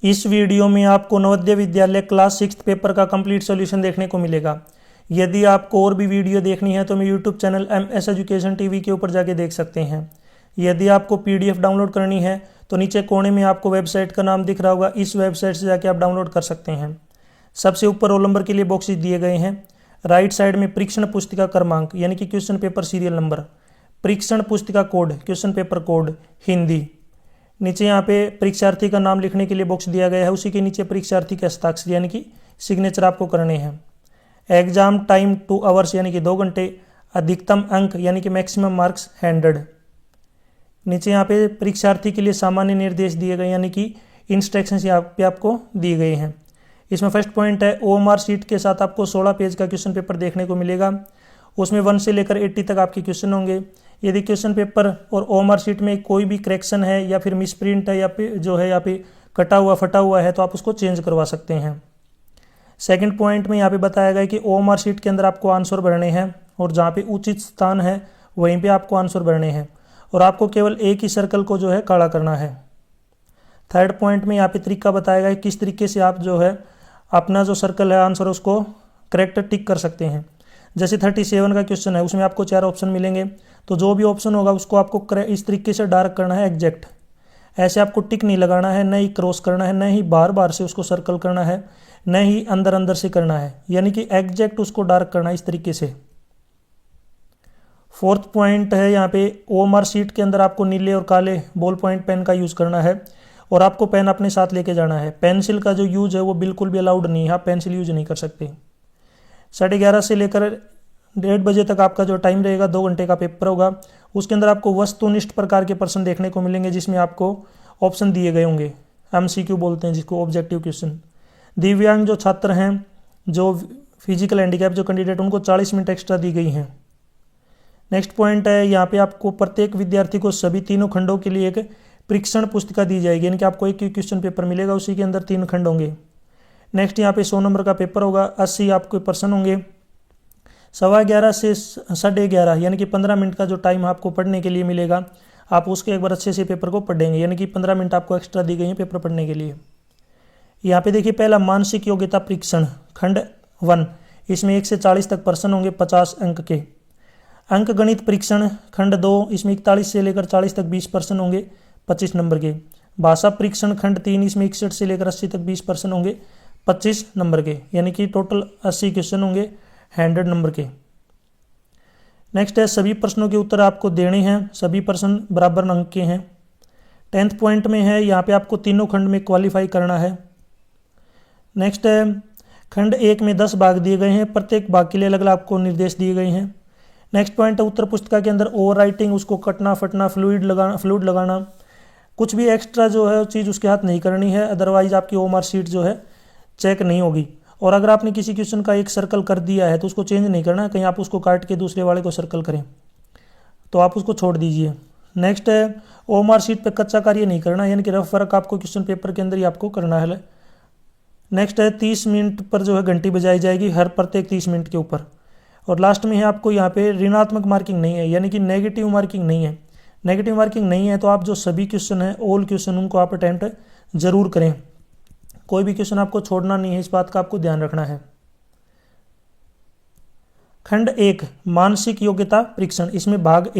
इस वीडियो में आपको नवोदय विद्यालय क्लास 6 पेपर का कंप्लीट सॉल्यूशन देखने को मिलेगा। यदि आपको और भी वीडियो देखनी है तो मैं YouTube channel MS education TV के ऊपर जाके देख सकते हैं। यदि आपको PDF डाउनलोड करनी है तो नीचे कोने में आपको वेबसाइट का नाम दिख रहा होगा, इस वेबसाइट से जाके आप डाउनलोड कर सकते हैं। सबसे ऊपर रोल नंबर के लिए बॉक्सेस दिए गए हैं। राइट साइड में परीक्षण पुस्तिका क्रमांक यानी कि क्वेश्चन पेपर सीरियल नंबर, परीक्षण पुस्तिका code question paper code Hindi. नीचे यहाँ पे परीक्षार्थी का नाम लिखने के लिए बॉक्स दिया गया है, उसी के नीचे परीक्षार्थी के हस्ताक्षर यानी कि सिग्नेचर आपको करने हैं। एग्जाम टाइम 2 आवर्स यानी कि 2 घंटे, अधिकतम अंक यानी कि मैक्सिमम मार्क्स 100। नीचे यहाँ पे परीक्षार्थी के लिए सामान्य निर्देश दिए गए यानी कि इंस्ट्रक्शंस यहाँ पे आपको दिए गए हैं। इसमें फर्स्ट पॉइंट है OMR शीट के साथ आपको 16 पेज का क्वेश्चन पेपर देखने को मिलेगा। उसमें 1 से लेकर 80 तक आपके क्वेश्चन होंगे। यदि क्वेश्चन पेपर और OMR शीट में कोई भी करेक्शन है या फिर मिसप्रिंट है या फिर जो है यहाँ पे कटा हुआ फटा हुआ है तो आप उसको चेंज करवा सकते हैं। सेकंड पॉइंट में यहाँ पे बताया गया कि OMR शीट के अंदर आपको आंसर भरने हैं और जहाँ पे उचित स्थान है वहीं पे आपको आंसर भरने हैं और आपको केवल एक ही सर्कल को जो है काला करना है। थर्ड पॉइंट में यहाँ पे तरीका बताया गया है किस तरीके से आप जो है अपना जो सर्कल है आंसर उसको करेक्ट टिक कर सकते हैं। जैसे 37 का क्वेश्चन है, उसमें आपको 4 ऑप्शन मिलेंगे, तो जो भी ऑप्शन होगा उसको आपको इस तरीके से डार्क करना है एग्जैक्ट। ऐसे आपको टिक नहीं लगाना है, न ही क्रॉस करना है, न ही बार बार से उसको सर्कल करना है, न ही अंदर अंदर से करना है, यानी कि एग्जैक्ट उसको डार्क करना है इस तरीके से। फोर्थ पॉइंट है यहाँ पे OMR शीट के अंदर आपको नीले और काले बॉल पॉइंट पेन का यूज़ करना है और आपको पेन अपने साथ लेके जाना है। पेंसिल का जो यूज है वो बिल्कुल भी अलाउड नहीं है, आप पेंसिल यूज नहीं कर सकते। 11:30 से लेकर 1:30 बजे तक आपका जो टाइम रहेगा 2 घंटे का पेपर होगा। उसके अंदर आपको वस्तुनिष्ठ प्रकार के प्रश्न देखने को मिलेंगे जिसमें आपको ऑप्शन दिए गए होंगे, MCQ बोलते हैं जिसको, ऑब्जेक्टिव क्वेश्चन। दिव्यांग जो छात्र हैं, जो फिजिकल हैंडीकैप जो कैंडिडेट, उनको 40 मिनट एक्स्ट्रा दी गई हैं। नेक्स्ट पॉइंट है यहाँ पे आपको प्रत्येक विद्यार्थी को सभी तीनों खंडों के लिए एक परीक्षण पुस्तिका दी जाएगी, यानी कि आपको एक क्वेश्चन पेपर मिलेगा, उसी के अंदर 3 खंड होंगे। नेक्स्ट यहाँ पे 100 नंबर का पेपर होगा, 80 आपके प्रश्न होंगे। 11:15 से 11:30 यानी कि 15 मिनट का जो टाइम आपको पढ़ने के लिए मिलेगा, आप उसके एक बार अच्छे से पेपर को पढ़ेंगे, यानी कि 15 मिनट आपको एक्स्ट्रा दी गई है पेपर पढ़ने के लिए। यहाँ पे देखिए पहला मानसिक योग्यता परीक्षण खंड 1, इसमें 1 से 40 तक प्रश्न होंगे 50 अंक के। अंक गणित परीक्षण खंड 2, इसमें 41 से लेकर 40 तक 20 प्रश्न होंगे 25 नंबर के। भाषा परीक्षण खंड 3, इसमें 61 से लेकर 80 तक 20 प्रश्न होंगे 25 नंबर के, यानी कि टोटल 80 क्वेश्चन होंगे 100 नंबर के। नेक्स्ट है सभी प्रश्नों के उत्तर आपको देने हैं, सभी प्रश्न बराबर अंक के हैं। 10th पॉइंट में है यहाँ पे आपको तीनों खंड में क्वालिफाई करना है। नेक्स्ट है खंड 1 में 10 भाग दिए गए हैं, प्रत्येक भाग के लिए अलग अलग आपको निर्देश दिए गए हैं। नेक्स्ट पॉइंट है उत्तर पुस्तिका के अंदर ओवर राइटिंग, उसको कटना फटना, फ्लूइड लगाना, कुछ भी एक्स्ट्रा जो है चीज़ उसके हाथ नहीं करनी है, अदरवाइज आपकी OMR शीट जो है चेक नहीं होगी। और अगर आपने किसी क्वेश्चन का एक सर्कल कर दिया है तो उसको चेंज नहीं करना है, कहीं आप उसको काट के दूसरे वाले को सर्कल करें तो आप उसको छोड़ दीजिए। नेक्स्ट है OMR शीट पे कच्चा कार्य नहीं करना, यानी कि रफ वर्क आपको क्वेश्चन पेपर के अंदर ही आपको करना है। नेक्स्ट है 30 मिनट पर जो है घंटी बजाई जाएगी हर प्रत्येक 30 मिनट के ऊपर। और लास्ट में है आपको यहाँ पे ऋणात्मक मार्किंग नहीं है, यानी कि नेगेटिव मार्किंग नहीं है। नेगेटिव मार्किंग नहीं है तो आप जो सभी क्वेश्चन हैं, ऑल क्वेश्चन, उनको आप अटेम्प्ट जरूर करें, कोई भी क्वेश्चन आपको छोड़ना नहीं है, इस बात का आपको ध्यान रखना है। खंड 1 मानसिक योग्यता परीक्षण, इसमें भाग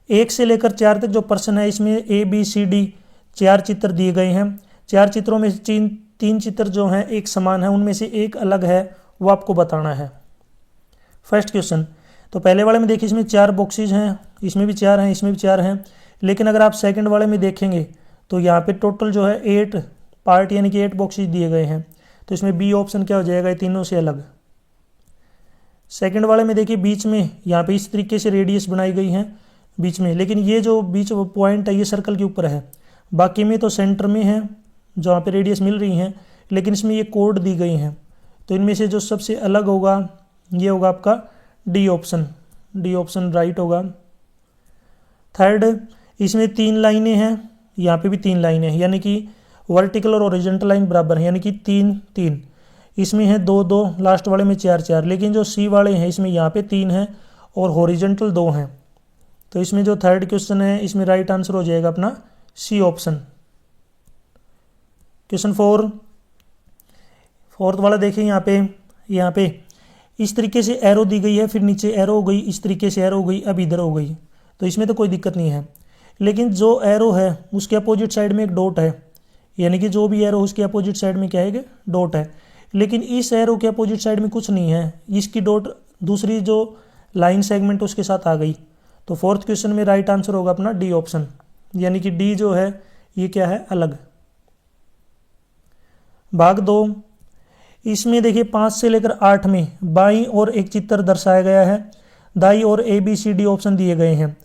1 से लेकर 4 तक जो प्रश्न है, इसमें ABCD 4 चित्र दिए गए हैं। 4 चित्रों में 3 चित्र जो हैं एक समान है, उनमें से एक अलग है, वो आपको बताना है। फर्स्ट क्वेश्चन, तो पहले वाले में देखिए इसमें 4 बॉक्सेज हैं, इसमें भी 4 हैं, इसमें भी 4 हैं, लेकिन अगर आप सेकंड वाले में देखेंगे तो यहाँ पे टोटल जो है 8 पार्ट यानी कि 8 बॉक्सेज दिए गए हैं, तो इसमें B ऑप्शन क्या हो जाएगा, ये तीनों से अलग। सेकंड वाले में देखिए बीच में यहाँ पे इस तरीके से रेडियस बनाई गई है बीच में, लेकिन ये जो बीच पॉइंट है ये सर्कल के ऊपर है, बाकी में तो सेंटर में है जहाँ पे रेडियस मिल रही हैं, लेकिन इसमें ये कोड दी गई हैं। तो इनमें से जो सबसे अलग होगा ये होगा आपका D ऑप्शन राइट होगा। थर्ड, इसमें 3 लाइनें हैं, यहाँ पे भी 3 लाइनें हैं, यानी कि वर्टिकल और हॉरिजॉन्टल लाइन बराबर है, यानी कि 3-3। इसमें है 2-2, लास्ट वाले में 4-4, लेकिन जो C वाले हैं इसमें यहाँ पे 3 हैं और हॉरिजॉन्टल 2 हैं। तो इसमें जो थर्ड क्वेश्चन है इसमें राइट आंसर हो जाएगा अपना C ऑप्शन। क्वेश्चन 4, फोर्थ वाला देखिए यहाँ पे इस तरीके से एरो दी गई है, फिर नीचे एरो हो गई, इस तरीके से एरो हो गई, अब इधर हो गई, तो इसमें तो कोई दिक्कत नहीं है। लेकिन जो एरो है उसके अपोजिट साइड में एक डॉट है, यानी कि जो भी एरो उसके अपोजिट साइड में क्या है, डॉट है। लेकिन इस एरो के अपोजिट साइड में कुछ नहीं है, इसकी डॉट दूसरी जो लाइन सेगमेंट उसके साथ आ गई। तो फोर्थ क्वेश्चन में राइट आंसर होगा अपना डी ऑप्शन, यानी कि डी जो है ये क्या है, अलग। भाग 2, इसमें देखिए 5 से लेकर 8 में बाईं ओर एक चित्र दर्शाया गया है, दाईं ओर A B C D option दिए गए हैं।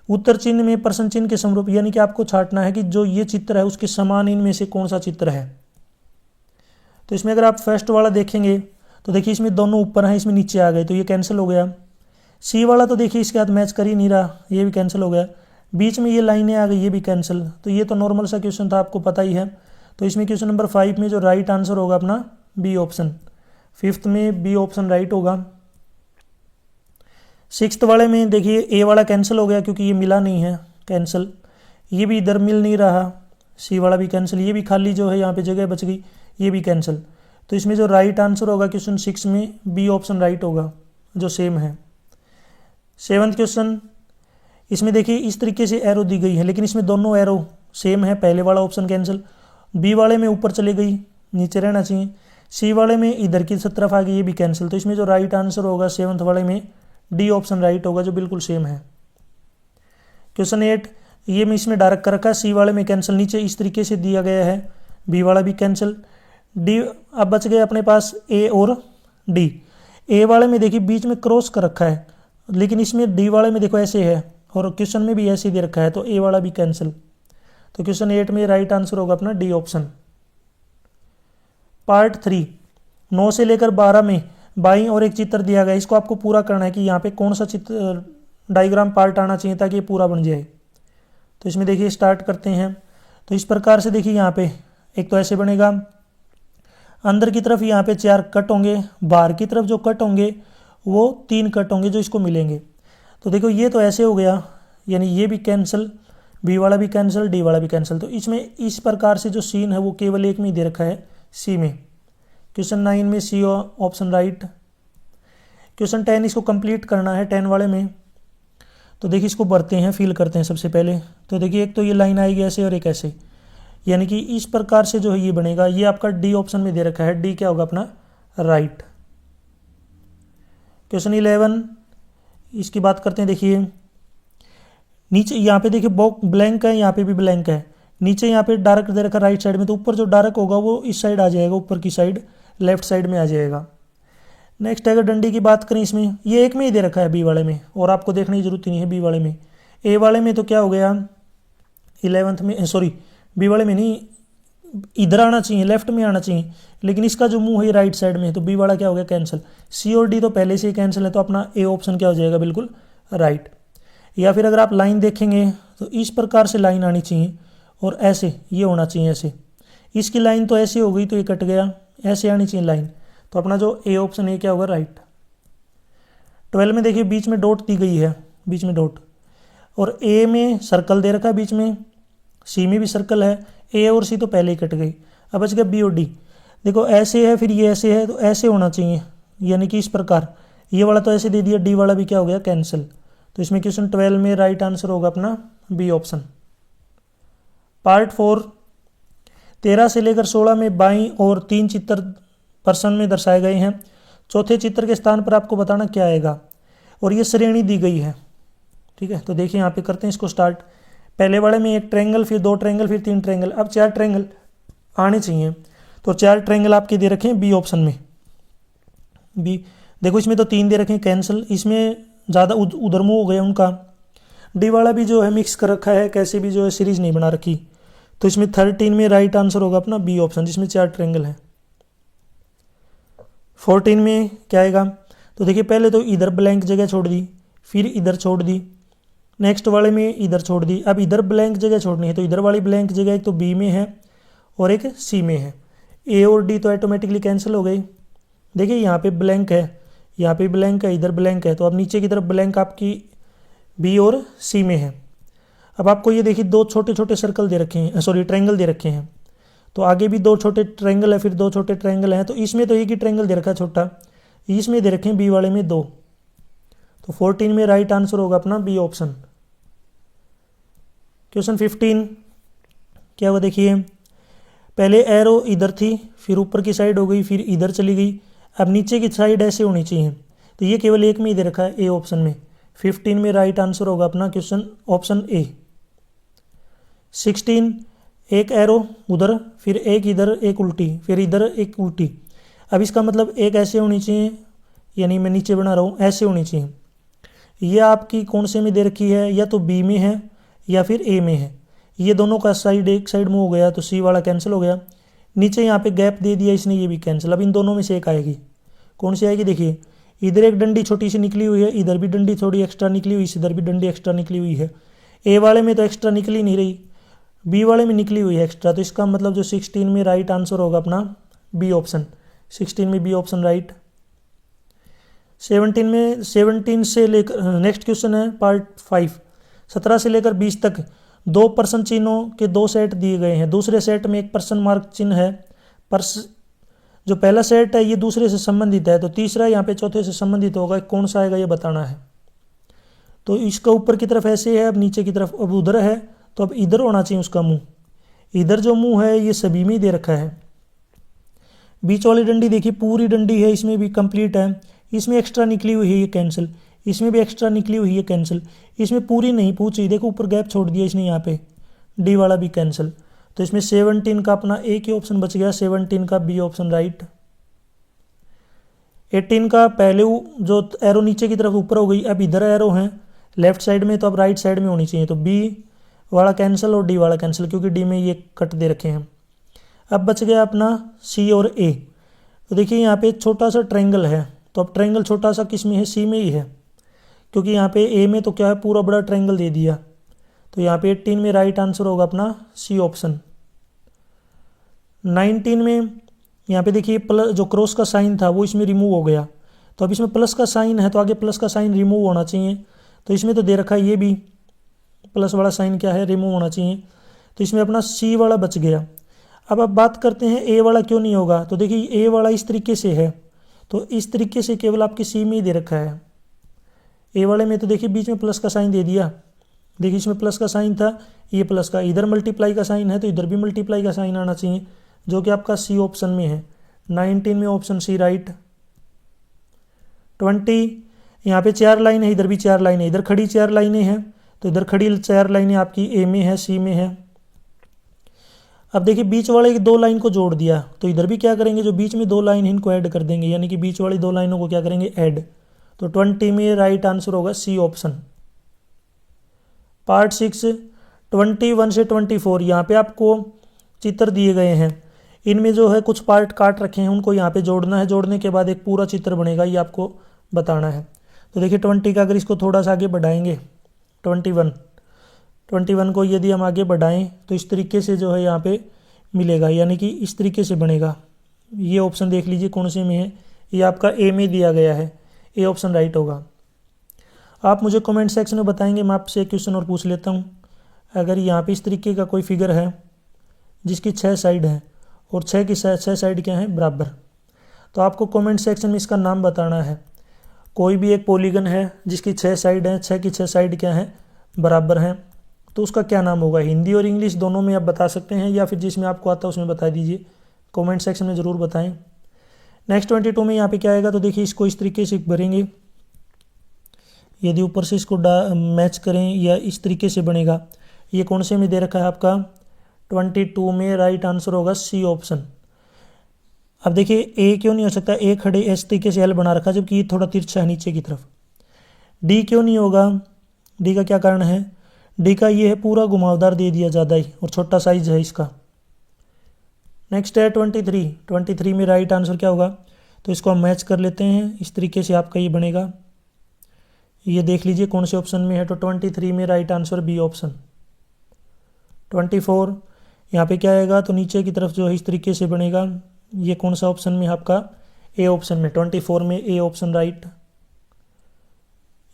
उत्तर चिन्ह में प्रश्न चिन्ह के समरूप, यानी कि आपको छांटना है कि जो ये चित्र है उसके समान इनमें से कौन सा चित्र है। तो इसमें अगर आप फर्स्ट वाला देखेंगे तो देखिए इसमें दोनों ऊपर हैं, इसमें नीचे आ गए, तो ये कैंसिल हो गया। सी वाला तो देखिए इसके साथ मैच कर ही नहीं रहा, ये भी कैंसिल हो गया। बीच में ये लाइनें आ गई, ये भी कैंसिल। तो ये तो नॉर्मल सा क्वेश्चन था, आपको पता ही है। तो इसमें क्वेश्चन नंबर 5 में जो राइट आंसर होगा अपना बी ऑप्शन, 5th में बी ऑप्शन राइट होगा। 6th वाले में देखिए ए वाला कैंसिल हो गया क्योंकि ये मिला नहीं है, कैंसिल। ये भी इधर मिल नहीं रहा, सी वाला भी कैंसिल। ये भी खाली जो है यहाँ पे जगह बच गई, ये भी कैंसिल। तो इसमें जो राइट आंसर होगा क्वेश्चन 6 में बी ऑप्शन राइट होगा, जो सेम है। 7th क्वेश्चन, इसमें देखिए इस तरीके से एरो दी गई है, लेकिन इसमें दोनों एरो सेम है, पहले वाला ऑप्शन कैंसिल। बी वाले में ऊपर चले गई, नीचे रहना चाहिए। सी वाले में इधर की तरफ आ गई, ये भी कैंसिल। तो इसमें जो राइट आंसर होगा 7th वाले में डी ऑप्शन राइट होगा, जो बिल्कुल सेम है। क्वेश्चन 8, ये मैं इसमें डायरेक्ट कर रखा है, सी वाले में कैंसिल, नीचे इस तरीके से दिया गया है, बी वाला भी कैंसिल। डी, अब बच गए अपने पास ए और डी। ए वाले में देखिए बीच में क्रॉस कर रखा है, लेकिन इसमें डी वाले में देखो ऐसे है, और क्वेश्चन में भी ऐसे दे रखा है, तो ए वाला भी कैंसिल। तो क्वेश्चन 8 में राइट आंसर होगा अपना डी ऑप्शन। पार्ट 3, 9 से लेकर 12 में बाईं और एक चित्र दिया गया, इसको आपको पूरा करना है कि यहाँ पे कौन सा चित्र डायग्राम पार्ट आना चाहिए ताकि ये पूरा बन जाए। तो इसमें देखिए स्टार्ट करते हैं। तो इस प्रकार से देखिए यहाँ पे एक तो ऐसे बनेगा, अंदर की तरफ यहाँ पे 4 कट होंगे, बाहर की तरफ जो कट होंगे वो 3 कट होंगे जो इसको मिलेंगे। तो देखो ये तो ऐसे हो गया, यानी ये भी कैंसिल, बी वाला भी कैंसिल, डी वाला भी कैंसिल। तो इसमें इस प्रकार से जो सीन है वो केवल एक में ही दे रखा है, सी में। क्वेश्चन 9 में सी ऑप्शन राइट। क्वेश्चन 10 इसको कंप्लीट करना है, 10 वाले में। तो देखिए इसको भरते हैं, फिल करते हैं सबसे पहले। तो देखिए एक तो ये लाइन आएगी ऐसे और एक ऐसे, यानी कि इस प्रकार से जो है ये बनेगा। ये आपका डी ऑप्शन में दे रखा है, डी क्या होगा अपना राइट। क्वेश्चन 11, इसकी बात करते हैं। देखिए नीचे यहाँ पे देखिए बॉक्स ब्लैंक है, यहाँ पे भी ब्लैंक है, नीचे यहाँ पे डार्क दे रखा राइट साइड में, तो ऊपर जो डार्क होगा वो इस साइड आ जाएगा, ऊपर की साइड लेफ्ट साइड में आ जाएगा। नेक्स्ट अगर डंडी की बात करें, इसमें ये एक में ही दे रखा है बी वाले में, और आपको देखने की जरूरत नहीं है बी वाले में। ए वाले में तो क्या हो गया 11th में, सॉरी बी वाले में नहीं, इधर आना चाहिए, लेफ्ट में आना चाहिए, लेकिन इसका जो मुंह है राइट साइड में है, तो बी वाला क्या हो गया कैंसिल। सी और डी तो पहले से ही कैंसिल है, तो अपना ए ऑप्शन क्या हो जाएगा बिल्कुल राइट। या फिर अगर आप लाइन देखेंगे तो इस प्रकार से लाइन आनी चाहिए, और ऐसे ये होना चाहिए ऐसे। इसकी लाइन तो ऐसे हो गई तो ये कट गया, ऐसे आनी चाहिए लाइन, तो अपना जो ए ऑप्शन है क्या होगा राइट। 12 में देखिए बीच में डॉट दी गई है, बीच में डॉट, और ए में सर्कल दे रखा है बीच में, सी में भी सर्कल है, ए और सी तो पहले ही कट गई। अब बच गया बी और डी। देखो ऐसे है, फिर ये ऐसे है, तो ऐसे होना चाहिए, यानी कि इस प्रकार। ये वाला तो ऐसे दे दिया, डी वाला भी क्या हो गया कैंसिल। तो इसमें क्वेश्चन 12 में राइट आंसर होगा अपना बी ऑप्शन। पार्ट 4, 13 से लेकर 16 में बाईं और 3 चित्र प्रश्न में दर्शाए गए हैं। चौथे चित्र के स्थान पर आपको बताना क्या आएगा, और ये श्रेणी दी गई है। ठीक है, तो देखिए यहाँ पे करते हैं इसको स्टार्ट। पहले वाले में एक ट्रायंगल, फिर 2 ट्रायंगल, फिर 3 ट्रायंगल। अब 4 ट्रायंगल आने चाहिए, तो 4 ट्रायंगल आपके दे रखे हैं बी ऑप्शन में। बी देखो इसमें तो 3 दे रखे हैं कैंसिल, इसमें ज़्यादा उधर मुँह हो गया उनका। डी वाला भी जो है मिक्स कर रखा है, कैसे भी जो है सीरीज नहीं बना रखी, तो इसमें 13 में राइट आंसर होगा अपना बी ऑप्शन, जिसमें 4 ट्रायंगल है। 14 में क्या आएगा, तो देखिए पहले तो इधर ब्लैंक जगह छोड़ दी, फिर इधर छोड़ दी, नेक्स्ट वाले में इधर छोड़ दी। अब इधर ब्लैंक जगह छोड़नी है, तो इधर वाली ब्लैंक जगह एक तो बी में है और एक सी में है। ए और डी तो ऑटोमेटिकली कैंसिल हो गई। देखिए यहाँ पे ब्लैंक है, यहाँ पे ब्लैंक है, इधर ब्लैंक है, तो अब नीचे की तरफ ब्लैंक आपकी बी और सी में है। अब आपको ये देखिए 2 छोटे छोटे सर्कल दे रखे हैं, सॉरी ट्रायंगल दे रखे हैं, तो आगे भी दो छोटे ट्रायंगल है, फिर दो छोटे ट्रायंगल हैं, तो इसमें तो एक ही ट्रायंगल दे रखा है छोटा, इसमें दे रखे हैं बी वाले में दो। तो 14 में राइट आंसर होगा अपना बी ऑप्शन। क्वेश्चन 15 क्या हुआ देखिए, पहले एरो इधर थी, फिर ऊपर की साइड हो गई, फिर इधर चली गई, अब नीचे की साइड ऐसे होनी चाहिए, तो ये केवल एक में ही दे रखा है ए ऑप्शन में। 15 में राइट आंसर होगा अपना क्वेश्चन ऑप्शन ए। 16 एक एरो उधर, फिर एक इधर, एक उल्टी, फिर इधर एक उल्टी। अब इसका मतलब एक ऐसे होनी चाहिए, यानी मैं नीचे बना रहा हूँ, ऐसे होनी चाहिए। ये आपकी कौन से में दे रखी है, या तो बी में है या फिर ए में है। ये दोनों का साइड एक साइड मूव हो गया, तो सी वाला कैंसिल हो गया। नीचे यहाँ पे गैप दे दिया इसने, ये भी कैंसिल। अब इन दोनों में से एक आएगी, कौन सी आएगी देखिए, इधर एक डंडी छोटी सी निकली हुई है, इधर भी डंडी थोड़ी एक्स्ट्रा निकली हुई, इधर भी डंडी एक्स्ट्रा निकली हुई है। ए वाले में तो एक्स्ट्रा निकली नहीं रही, बी वाले में निकली हुई है एक्स्ट्रा, तो इसका मतलब जो 16 में राइट आंसर होगा अपना बी ऑप्शन। 16 में बी ऑप्शन राइट। 17 से लेकर नेक्स्ट क्वेश्चन है पार्ट 5। 17 से लेकर 20 तक दो प्रश्न चिन्हों के दो सेट दिए गए हैं। दूसरे सेट में एक प्रश्न मार्क चिन्ह है, जो पहला सेट है ये दूसरे से संबंधित है, तो तीसरा यहाँ पे चौथे से संबंधित होगा, कौन सा आएगा ये बताना है। तो इसका ऊपर की तरफ ऐसे है, अब नीचे की तरफ अब उधर है, तो अब इधर होना चाहिए उसका मुंह। इधर जो मुंह है ये सभी में ही दे रखा है। बीच वाली डंडी देखिए पूरी डंडी है, इसमें भी कंप्लीट है, इसमें एक्स्ट्रा निकली हुई है ये कैंसिल, इसमें भी एक्स्ट्रा निकली हुई है कैंसिल, इसमें पूरी नहीं पूछी, देखो ऊपर गैप छोड़ दिया इसने यहाँ पे, डी वाला भी कैंसिल। तो इसमें 17 का अपना एक ही ऑप्शन बच गया, 17 का बी ऑप्शन राइट। 18 का पहले जो एरो नीचे की तरफ ऊपर हो गई, अब इधर एरो है लेफ्ट साइड में, तो अब राइट साइड में होनी चाहिए, तो बी वाला कैंसिल और डी वाला कैंसिल, क्योंकि डी में ये कट दे रखे हैं। अब बच गया अपना सी और ए। तो देखिए यहाँ पे छोटा सा ट्रायंगल है, तो अब ट्रायंगल छोटा सा किस में है, सी में ही है, क्योंकि यहाँ पे ए में तो क्या है पूरा बड़ा ट्रायंगल दे दिया। तो यहाँ पे 18 में राइट आंसर होगा अपना सी ऑप्शन। 19 में यहाँ पे देखिए प्लस जो क्रॉस का साइन था वो इसमें रिमूव हो गया, तो अब इसमें प्लस का साइन है, तो आगे प्लस का साइन रिमूव होना चाहिए, तो इसमें तो दे रखा है ये भी प्लस वाला साइन क्या है, रिमूव होना चाहिए, तो इसमें अपना सी वाला बच गया। अब बात करते हैं ए वाला क्यों नहीं होगा, तो देखिए ए वाला इस तरीके से है, तो इस तरीके से केवल आपके सी में ही दे रखा है। ए वाले में तो देखिए बीच में प्लस का साइन दे दिया, देखिए इसमें प्लस का साइन था, ये प्लस का, इधर मल्टीप्लाई का साइन है, तो इधर भी मल्टीप्लाई का साइन आना चाहिए, जो कि आपका सी ऑप्शन में है। 19 में ऑप्शन सी राइट। 20 यहाँ पे 4 लाइन है, इधर भी 4 लाइन है, इधर खड़ी 4 लाइनें हैं, तो इधर खड़ी 4 लाइनें आपकी ए में है, सी में है। अब देखिए बीच वाले की 2 लाइन को जोड़ दिया, तो इधर भी क्या करेंगे, जो बीच में 2 लाइन इनको ऐड कर देंगे, यानी कि बीच वाली 2 लाइनों को क्या करेंगे ऐड। तो 20 में राइट आंसर होगा सी ऑप्शन। पार्ट 6 21 से 24 यहाँ पे आपको चित्र दिए गए हैं, इनमें जो है कुछ पार्ट काट रखे हैं, उनको यहाँ पे जोड़ना है, जोड़ने के बाद एक पूरा चित्र बनेगा, ये आपको बताना है। तो देखिए 20 का अगर इसको थोड़ा सा आगे बढ़ाएंगे, 21 को यदि हम आगे बढ़ाएं तो इस तरीके से जो है यहाँ पे मिलेगा, यानी कि इस तरीके से बनेगा। ये ऑप्शन देख लीजिए कौन से में है, ये आपका ए में दिया गया है, ए ऑप्शन राइट होगा। आप मुझे कमेंट सेक्शन में बताएंगे, मैं आपसे एक क्वेश्चन और पूछ लेता हूँ। अगर यहाँ पे इस तरीके का कोई फिगर है जिसकी 6 साइड है और 6 की 6 साइड क्या है बराबर, तो आपको कमेंट सेक्शन में इसका नाम बताना है। कोई भी एक पॉलीगन है जिसकी 6 साइड हैं, 6 की 6 साइड क्या है बराबर हैं, तो उसका क्या नाम होगा। हिंदी और इंग्लिश दोनों में आप बता सकते हैं, या फिर जिसमें आपको आता है उसमें बता दीजिए, कमेंट सेक्शन में ज़रूर बताएं। नेक्स्ट 22 में यहाँ पे क्या आएगा, तो देखिए इसको इस तरीके से भरेंगे, यदि ऊपर से इसको मैच करें या इस तरीके से बनेगा। ये कौन से में दे रखा है आपका 22 में राइट आंसर होगा सी ऑप्शन। अब देखिए ए क्यों नहीं हो सकता, ए खड़े इस तरीके से एल बना रखा जबकि ये थोड़ा तिरछा है नीचे की तरफ। डी क्यों नहीं होगा, डी का क्या कारण है, डी का ये है पूरा घुमावदार दे दिया ज़्यादा ही और छोटा साइज है इसका। नेक्स्ट है 23 में राइट आंसर क्या होगा, तो इसको हम मैच कर लेते हैं, इस तरीके से आपका ये बनेगा। ये देख लीजिए कौन से ऑप्शन में है, तो 23 में राइट आंसर बी ऑप्शन। 24 यहाँ पे क्या आएगा, तो नीचे की तरफ जो है इस तरीके से बनेगा, ये कौन सा ऑप्शन में आपका ए ऑप्शन में, 24 में ए ऑप्शन राइट।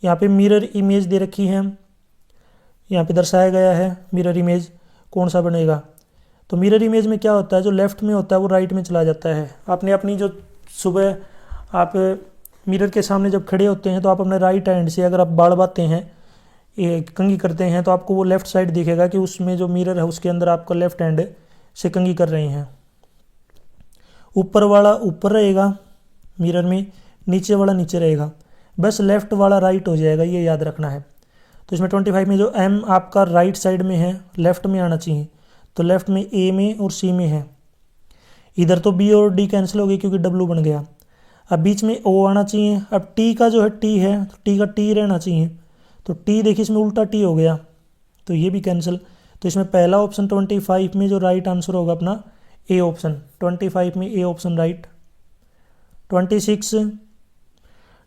यहाँ पे मिरर इमेज दे रखी है, यहाँ पे दर्शाया गया है मिरर इमेज कौन सा बनेगा, तो मिरर इमेज में क्या होता है, जो लेफ्ट में होता है वो राइट में चला जाता है। आपने अपनी जो सुबह आप मिरर के सामने जब खड़े होते हैं तो आप अपने राइट हैंड से अगर आप बाल बाते हैं, कंघी करते हैं, तो आपको वो लेफ्ट साइड दिखेगा कि उसमें जो मिरर है उसके अंदर आपका लेफ्ट हैंड से कंघी कर रहे हैं। ऊपर वाला ऊपर रहेगा मिरर में, नीचे वाला नीचे रहेगा, बस लेफ्ट वाला राइट हो जाएगा, ये याद रखना है। तो इसमें 25 में जो एम आपका राइट साइड में है, लेफ्ट में आना चाहिए, तो लेफ्ट में ए में और सी में है। इधर तो बी और डी कैंसिल हो गई क्योंकि डब्ल्यू बन गया। अब बीच में ओ आना चाहिए। अब टी का जो है टी है, तो टी का टी रहना चाहिए, तो टी देखिए इसमें उल्टा टी हो गया, तो ये भी कैंसिल। तो इसमें पहला ऑप्शन 25 में जो राइट आंसर होगा अपना ए ऑप्शन, 25 में ए ऑप्शन राइट।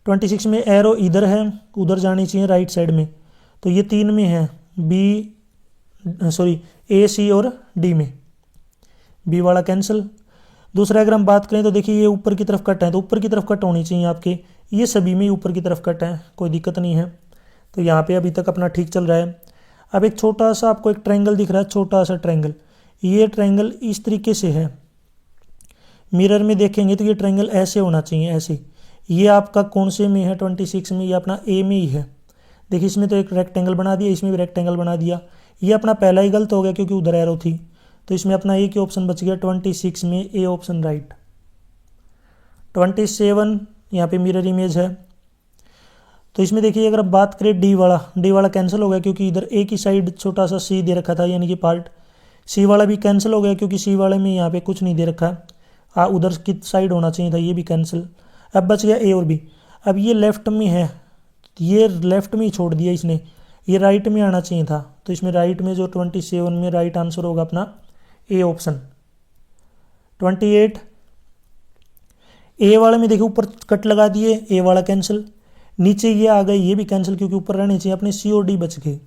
26 में एरो इधर है, उधर जानी चाहिए राइट साइड में, तो ये 3 में है, ए सी और डी में, बी वाला कैंसिल। दूसरा अगर हम बात करें तो देखिए ये ऊपर की तरफ कट है, तो ऊपर की तरफ कट होनी चाहिए आपके, ये सभी में ऊपर की तरफ कट है, कोई दिक्कत नहीं है। तो यहाँ पे अभी तक अपना ठीक चल रहा है। अब एक छोटा सा आपको एक ट्रायंगल दिख रहा है, छोटा सा ट्रायंगल, ये ट्रायंगल इस तरीके से है, मिरर में देखेंगे तो ये ट्रायंगल ऐसे होना चाहिए, ऐसे। ये आपका कौन से में है, 26 में, ये अपना ए में ही है। देखिए इसमें तो एक रेक्टेंगल बना दिया, इसमें भी रेक्टेंगल बना दिया, ये अपना पहला ही गलत हो गया क्योंकि उधर एरो थी, तो इसमें अपना एक ही ऑप्शन बच गया, 26 में ए ऑप्शन राइट। 27 यहाँ पे मिरर इमेज है, तो इसमें देखिए अगर आप बात करें डी वाला कैंसिल हो गया क्योंकि इधर एक ही साइड छोटा सा सी दे रखा था, यानी कि पार्ट। सी वाला भी कैंसिल हो गया क्योंकि सी वाले में यहाँ पे कुछ नहीं दे रखा, उधर की साइड होना चाहिए था, ये भी कैंसिल। अब बच गया ए और बी। अब ये लेफ्ट में है, ये लेफ्ट में ही छोड़ दिया इसने, ये राइट में आना चाहिए था, तो इसमें राइट में जो 27 में राइट आंसर होगा अपना ए ऑप्शन। 28 ए वाले में देखिए ऊपर कट लगा दिए, ए वाला कैंसिल। नीचे ये आ गए, ये भी कैंसिल क्योंकि ऊपर रहने चाहिए, अपने सी और डी बच गए।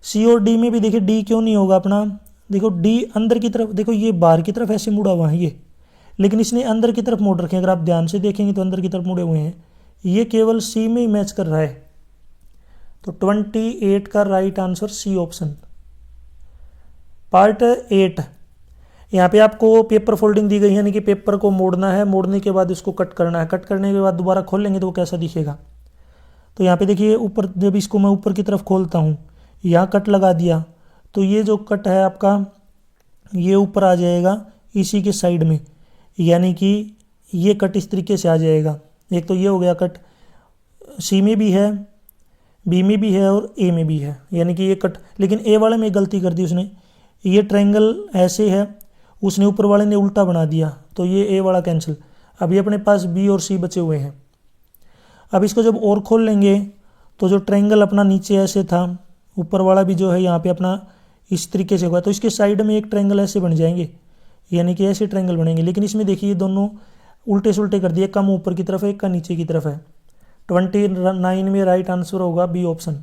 सी और डी में भी देखिए डी क्यों नहीं होगा अपना, देखो डी अंदर की तरफ, देखो ये बाहर की तरफ ऐसे मुड़ा हुआ है ये, लेकिन इसने अंदर की तरफ मोड़ रखे हैं, अगर आप ध्यान से देखेंगे तो अंदर की तरफ मुड़े हुए हैं, ये केवल सी में ही मैच कर रहा है। तो 28 का right answer C option. Part 8, यहाँ पे आपको पेपर फोल्डिंग दी गई है, यानी कि पेपर को मोड़ना है, मोड़ने के बाद इसको कट करना है, कट करने के बाद दोबारा खोल लेंगे तो वो कैसा दिखेगा। तो यहाँ पे देखिए ऊपर, जब इसको मैं ऊपर की तरफ खोलता हूँ, यहाँ कट लगा दिया, तो ये जो कट है आपका ये ऊपर आ जाएगा इसी के साइड में, यानी कि ये कट इस तरीके से आ जाएगा। एक तो ये हो गया कट, सी में भी है, बी में भी है और ए में भी है, यानी कि ये कट। लेकिन ए वाले में गलती कर दी उसने, ये ट्रायंगल ऐसे है, उसने ऊपर वाले ने उल्टा बना दिया, तो ये ए वाला कैंसिल। अभी अपने पास बी और सी बचे हुए हैं। अब इसको जब और खोल लेंगे तो जो ट्रायंगल अपना नीचे ऐसे था, ऊपर वाला भी जो है यहाँ पे अपना इस तरीके से हुआ, तो इसके साइड में एक ट्रायंगल ऐसे बन जाएंगे, यानी कि ऐसे ट्रायंगल बनेंगे। लेकिन इसमें देखिए ये दोनों उल्टे सुल्टे कर दिए, कम ऊपर की तरफ है, एक का नीचे की तरफ है। 29 में राइट आंसर होगा बी ऑप्शन।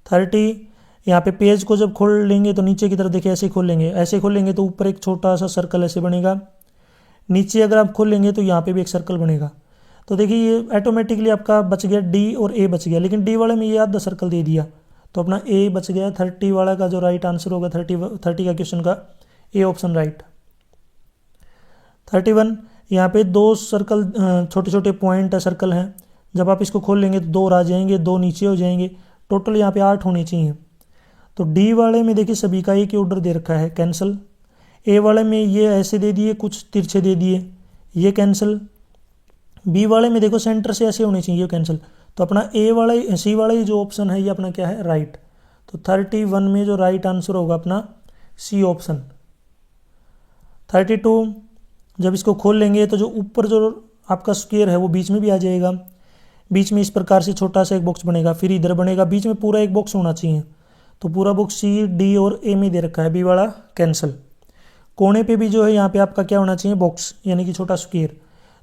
30 यहाँ पे पेज को जब खोल लेंगे तो नीचे की तरफ देखिए ऐसे खोलेंगे, ऐसे खोलेंगे तो ऊपर एक छोटा सा सर्कल ऐसे बनेगा, नीचे अगर आप खोल लेंगे तो यहाँ पे भी एक सर्कल बनेगा। तो देखिए ये ऑटोमेटिकली आपका बच गया डी और ए बच गया, लेकिन डी वाले में ये आधा सर्कल दे दिया, तो अपना ए बच गया। 30 वाला का जो राइट आंसर होगा 30 का क्वेश्चन का ए ऑप्शन राइट। 31 यहाँ पे 2 सर्कल, छोटे छोटे पॉइंट सर्कल हैं, जब आप इसको खोल लेंगे तो 2 आ जाएंगे, 2 नीचे हो जाएंगे, टोटल यहाँ पे 8 होने चाहिए। तो डी वाले में देखिए सभी का एक ही ऑर्डर दे रखा है, कैंसिल। ए वाले में ये ऐसे दे दिए, कुछ तिरछे दे दिए, ये कैंसिल। बी वाले में देखो सेंटर से ऐसे होने चाहिए, कैंसिल। तो अपना ए वाला सी वाला ही जो ऑप्शन है ये अपना क्या है, राइट। तो 31 में जो राइट आंसर होगा अपना सी ऑप्शन। 32 जब इसको खोल लेंगे तो जो ऊपर जो आपका स्क्वायर है वो बीच में भी आ जाएगा, बीच में इस प्रकार से छोटा सा एक बॉक्स बनेगा, फिर इधर बनेगा, बीच में पूरा एक बॉक्स होना चाहिए। तो पूरा बॉक्स सी डी और ए में दे रखा है, बी वाला कैंसिल। कोने पे भी जो है यहाँ पे आपका क्या होना चाहिए, बॉक्स, यानी कि छोटा स्क्वायर।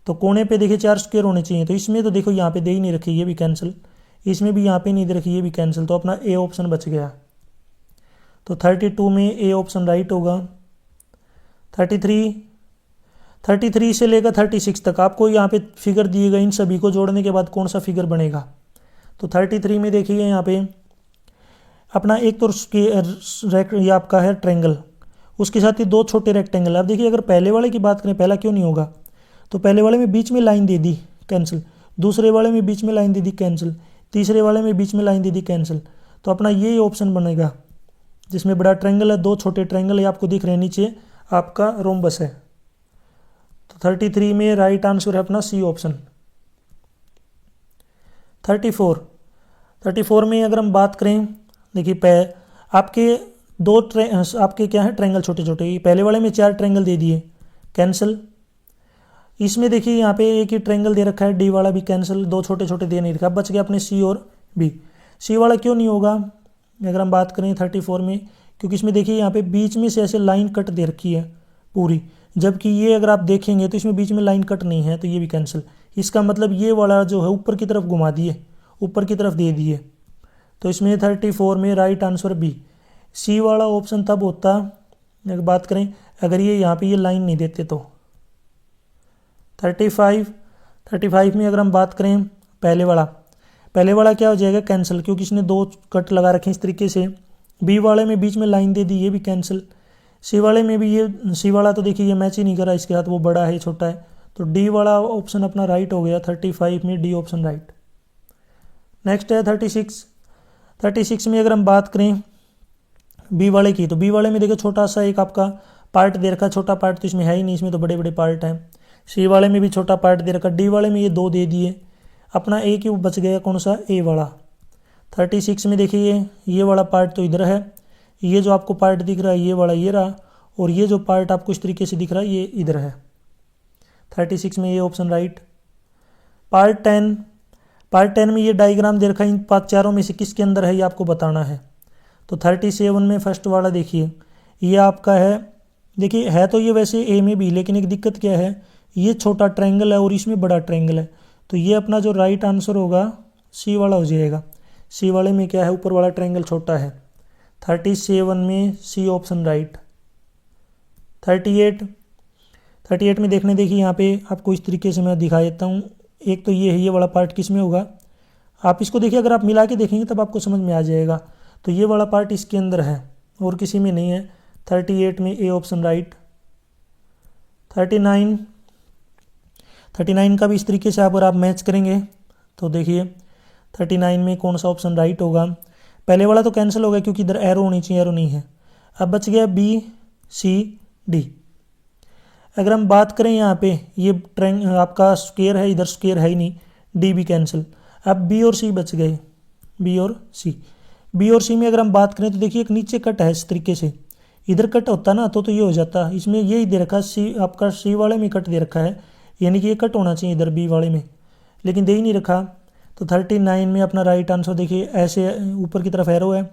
तो कोने पे देखिए 4 स्क्वायर होने चाहिए, तो इसमें तो देखो यहाँ पे दे ही नहीं रखी, ये भी कैंसिल। इसमें भी यहाँ पे नहीं दे रखी, ये भी कैंसिल। तो अपना ए ऑप्शन बच गया। तो 32 में ए ऑप्शन राइट होगा। 33 से लेकर 36 तक आपको यहाँ पे फिगर दिए गए, इन सभी को जोड़ने के बाद कौन सा फिगर बनेगा। तो 33 में देखिए यहाँ पे अपना एक तो ये आपका है ट्रायंगल, उसके साथ ही दो छोटे रेक्टेंगल। अब देखिए अगर पहले वाले की बात करें, पहला क्यों नहीं होगा, तो पहले वाले में बीच में लाइन दे दी, कैंसिल। दूसरे वाले में बीच में लाइन दे दी, कैंसिल। तीसरे वाले में बीच में लाइन दे दी, कैंसिल। तो अपना ये ऑप्शन बनेगा जिसमें बड़ा ट्रायंगल है, दो छोटे ट्रायंगल है, आपको दिख रहे हैं, नीचे आपका रोम्बस है। तो 33 में राइट आंसर है अपना सी ऑप्शन। 34 में अगर हम बात करें, देखिए आपके आपके क्या है ट्रायंगल छोटे छोटे, पहले वाले में 4 ट्रायंगल दे दिए, कैंसिल। इसमें देखिए यहाँ पे एक ही ट्रायंगल दे रखा है, डी वाला भी कैंसिल, दो छोटे छोटे दे नहीं रखा। अब बच गया अपने सी और बी। सी वाला क्यों नहीं होगा अगर हम बात करें 34 में, क्योंकि इसमें देखिए यहाँ पे बीच में से ऐसे लाइन कट दे रखी है पूरी, जबकि ये अगर आप देखेंगे तो इसमें बीच में लाइन कट नहीं है, तो ये भी कैंसिल। इसका मतलब ये वाला जो है ऊपर की तरफ घुमा दिए, ऊपर की तरफ दे दिए। तो इसमें 34 में राइट आंसर बी। सी वाला ऑप्शन तब होता अगर बात करें अगर ये यहाँ पे ये लाइन नहीं देते तो। 35 में अगर हम बात करें पहले वाला क्या हो जाएगा, कैंसिल, क्योंकि इसने 2 कट लगा रखे इस तरीके से। बी वाले में बीच में लाइन दे दी, ये भी कैंसिल। सी वाले में भी ये, सी वाला तो देखिए ये मैच ही नहीं करा, इसके साथ वो बड़ा है छोटा है, तो डी वाला ऑप्शन अपना राइट हो गया। 35 में डी ऑप्शन राइट। नेक्स्ट है 36 में अगर हम बात करें बी वाले की, तो बी वाले में देखो छोटा सा एक आपका पार्ट दे रखा, छोटा पार्ट तो इसमें है ही नहीं, इसमें तो बड़े बड़े पार्ट हैं। सी वाले में भी छोटा पार्ट दे रखा, डी वाले में ये 2 दे दिए, अपना एक ही बच गया, कौन सा, ए वाला। 36 में देखिए ये वाला पार्ट तो इधर है, ये जो आपको पार्ट दिख रहा है ये वाला ये रहा, और ये जो पार्ट आपको इस तरीके से दिख रहा है ये इधर है। 36 में ये ऑप्शन राइट। पार्ट 10 में ये डायग्राम दे रखा है, इन 4 में से किसके अंदर है ये आपको बताना है। तो 37 में फर्स्ट वाला देखिए ये आपका है, देखिए है तो ये वैसे ए में भी, लेकिन एक दिक्कत क्या है, ये छोटा ट्रायंगल है और इसमें बड़ा ट्रायंगल है, तो ये अपना जो राइट आंसर होगा सी वाला हो जाएगा। सी वाले में क्या है, ऊपर वाला ट्रायंगल छोटा है। 37 में सी ऑप्शन राइट। 38 में देखिए यहाँ पे आपको इस तरीके से मैं दिखा देता हूँ। एक तो ये है, ये वाला पार्ट किस में होगा, आप इसको देखिए, अगर आप मिला के देखेंगे तब आपको समझ में आ जाएगा। तो ये वाला पार्ट इसके अंदर है और किसी में नहीं है। 38 में ए ऑप्शन राइट। 39 का भी इस तरीके से अगर आप मैच करेंगे तो देखिए 39 में कौन सा ऑप्शन राइट होगा। पहले वाला तो कैंसिल हो गया क्योंकि इधर एरो होनी चाहिए, एरो नहीं है। अब बच गया बी, सी, डी। अगर हम बात करें यहाँ पे ये आपका स्क्वायर है, इधर स्क्वायर है ही नहीं, डी भी कैंसिल। अब बी और सी बच गए, बी और सी में अगर हम बात करें तो देखिए एक नीचे कट है इस तरीके से, इधर कट होता ना तो ये हो जाता, इसमें यही दे रखा सी, आपका सी वाले में कट दे रखा है, यानी कि ये कट होना चाहिए इधर बी वाले में, लेकिन दे ही नहीं रखा। तो 39 में अपना राइट आंसर देखिए, ऐसे ऊपर की तरफ एरो है,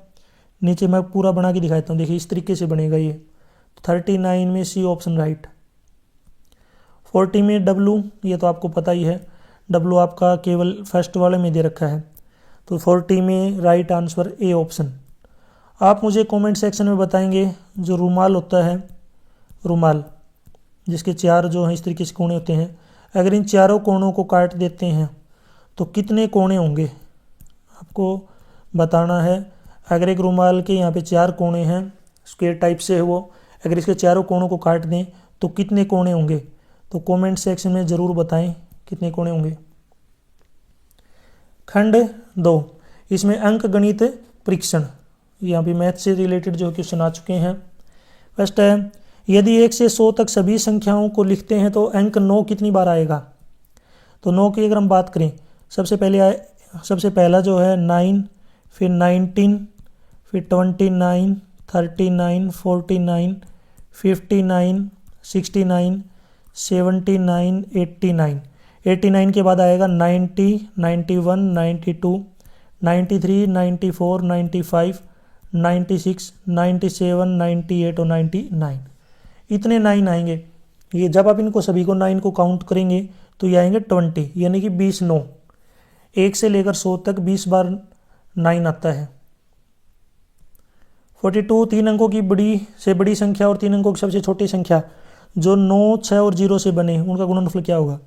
नीचे मैं पूरा बना के दिखाता हूँ, देखिए इस तरीके से बनेगा ये। तो 39 में सी ऑप्शन राइट। 40 में डब्लू, ये तो आपको पता ही है, डब्लू आपका केवल फर्स्ट वाले में दे रखा है, तो 40 में राइट आंसर ए ऑप्शन। आप मुझे कमेंट सेक्शन में बताएंगे जो रुमाल होता है, रुमाल जिसके 4 जो हैं इस तरीके से कोने होते हैं, अगर इन चारों कोनों को काट देते हैं तो कितने कोने होंगे, आपको बताना है। अगर एक रुमाल के यहाँ पे 4 कोने हैं, स्क्वायर टाइप से है वो, अगर इसके चारों कोनों को काट दें तो कितने कोने होंगे, तो कमेंट सेक्शन में ज़रूर बताएं कितने कोने होंगे। खंड 2, इसमें अंक गणित परीक्षण, यहाँ पे मैथ से रिलेटेड जो क्वेश्चन आ चुके हैं। फर्स्ट है, यदि 1 से 100 तक सभी संख्याओं को लिखते हैं तो अंक 9 कितनी बार आएगा। तो 9 की अगर हम बात करें, सबसे पहला जो है 9, फिर 19, फिर 29, 39, 49, 59, 69, 79, 89। 89 के बाद आएगा 90, 91, 92, 93, 94, 95, 96, 97, 98 और 99। इतने 9 आएंगे। ये जब आप इनको सभी को 9 को काउंट करेंगे तो ये आएंगे 20, यानी कि 20 9। 1 से लेकर 100 तक 20 बार 9 आता है। 42, 3 अंकों की बड़ी से बड़ी संख्या और 3 अंकों की सबसे छोटी संख्या जो 9, 6 और 0 से बने, उनका गुणनफल क्या होगा।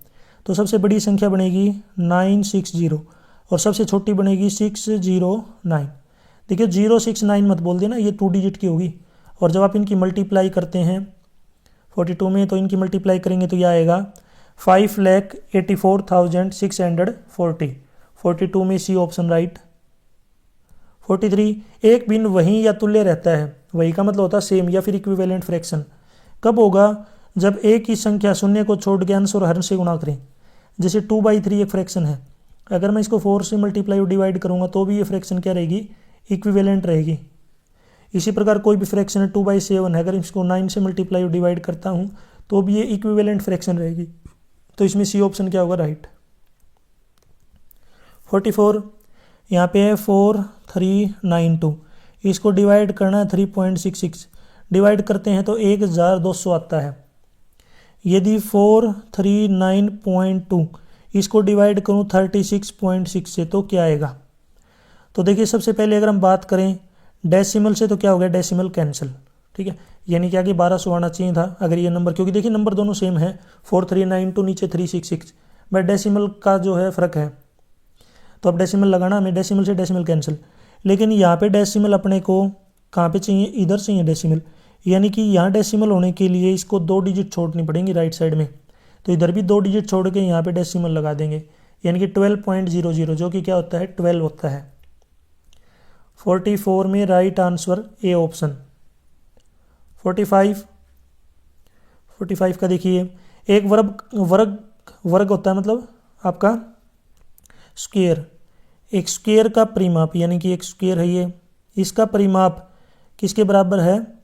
तो सबसे बड़ी संख्या बनेगी 960 और सबसे छोटी बनेगी 609। देखिए 069 मत बोल देना, ये 2 डिजिट की होगी। और जब आप इनकी मल्टीप्लाई करते हैं 42 में, तो इनकी मल्टीप्लाई करेंगे तो यह आएगा 5,84,640। 42 में सी ऑप्शन राइट। 43, एक भिन्न वही या तुल्य रहता है। वही का मतलब होता है सेम या फिर इक्विवेलेंट फ्रैक्शन। कब होगा? जब एक ही संख्या शून्य को छोड़ के अंश और हर से गुणा करें। जैसे 2/3 एक फ्रैक्शन है, अगर मैं इसको 4 से मल्टीप्लाई और डिवाइड करूंगा तो भी ये फ्रैक्शन क्या रहेगी? इक्विवेलेंट रहेगी। इसी प्रकार कोई भी फ्रैक्शन है 2/7 है, अगर इसको 9 से मल्टीप्लाई और डिवाइड करता हूं तो भी ये इक्विवेलेंट फ्रैक्शन रहेगी। तो इसमें सी ऑप्शन क्या होगा? राइट। 44, यहाँ पे है 4392, इसको डिवाइड करना है 3.66, डिवाइड करते हैं तो 1200 आता है। यदि 439.2 इसको डिवाइड करूँ 36.6 से तो क्या आएगा? तो देखिए सबसे पहले अगर हम बात करें डेसिमल से तो क्या हो गया? डेसिमल कैंसिल, ठीक है, यानी क्या कि 1200 आना चाहिए था अगर ये नंबर, क्योंकि देखिए नंबर दोनों सेम है, 4392 नीचे 366, बट डेसिमल का जो है फ़र्क है, तो अब डेसिमल लगाना हमें, डेसिमल से डेसिमल कैंसिल। लेकिन यहाँ पे डेसिमल अपने को कहाँ पे चाहिए? इधर चाहिए डेसिमल, यानी कि यहाँ डेसिमल होने के लिए इसको 2 डिजिट छोड़नी पड़ेंगी राइट साइड में, तो इधर भी 2 डिजिट छोड़ के यहाँ पे डेसिमल लगा देंगे, यानी कि 12.00, जो कि क्या होता है? 12 होता है। 44 में राइट आंसर ए ऑप्शन। 45 का देखिए, एक वर्ग होता है, मतलब आपका स्क्वायर, एक स्क्वायर का परिमाप, यानी कि एक स्क्वायर है ये, इसका परिमाप किसके बराबर है?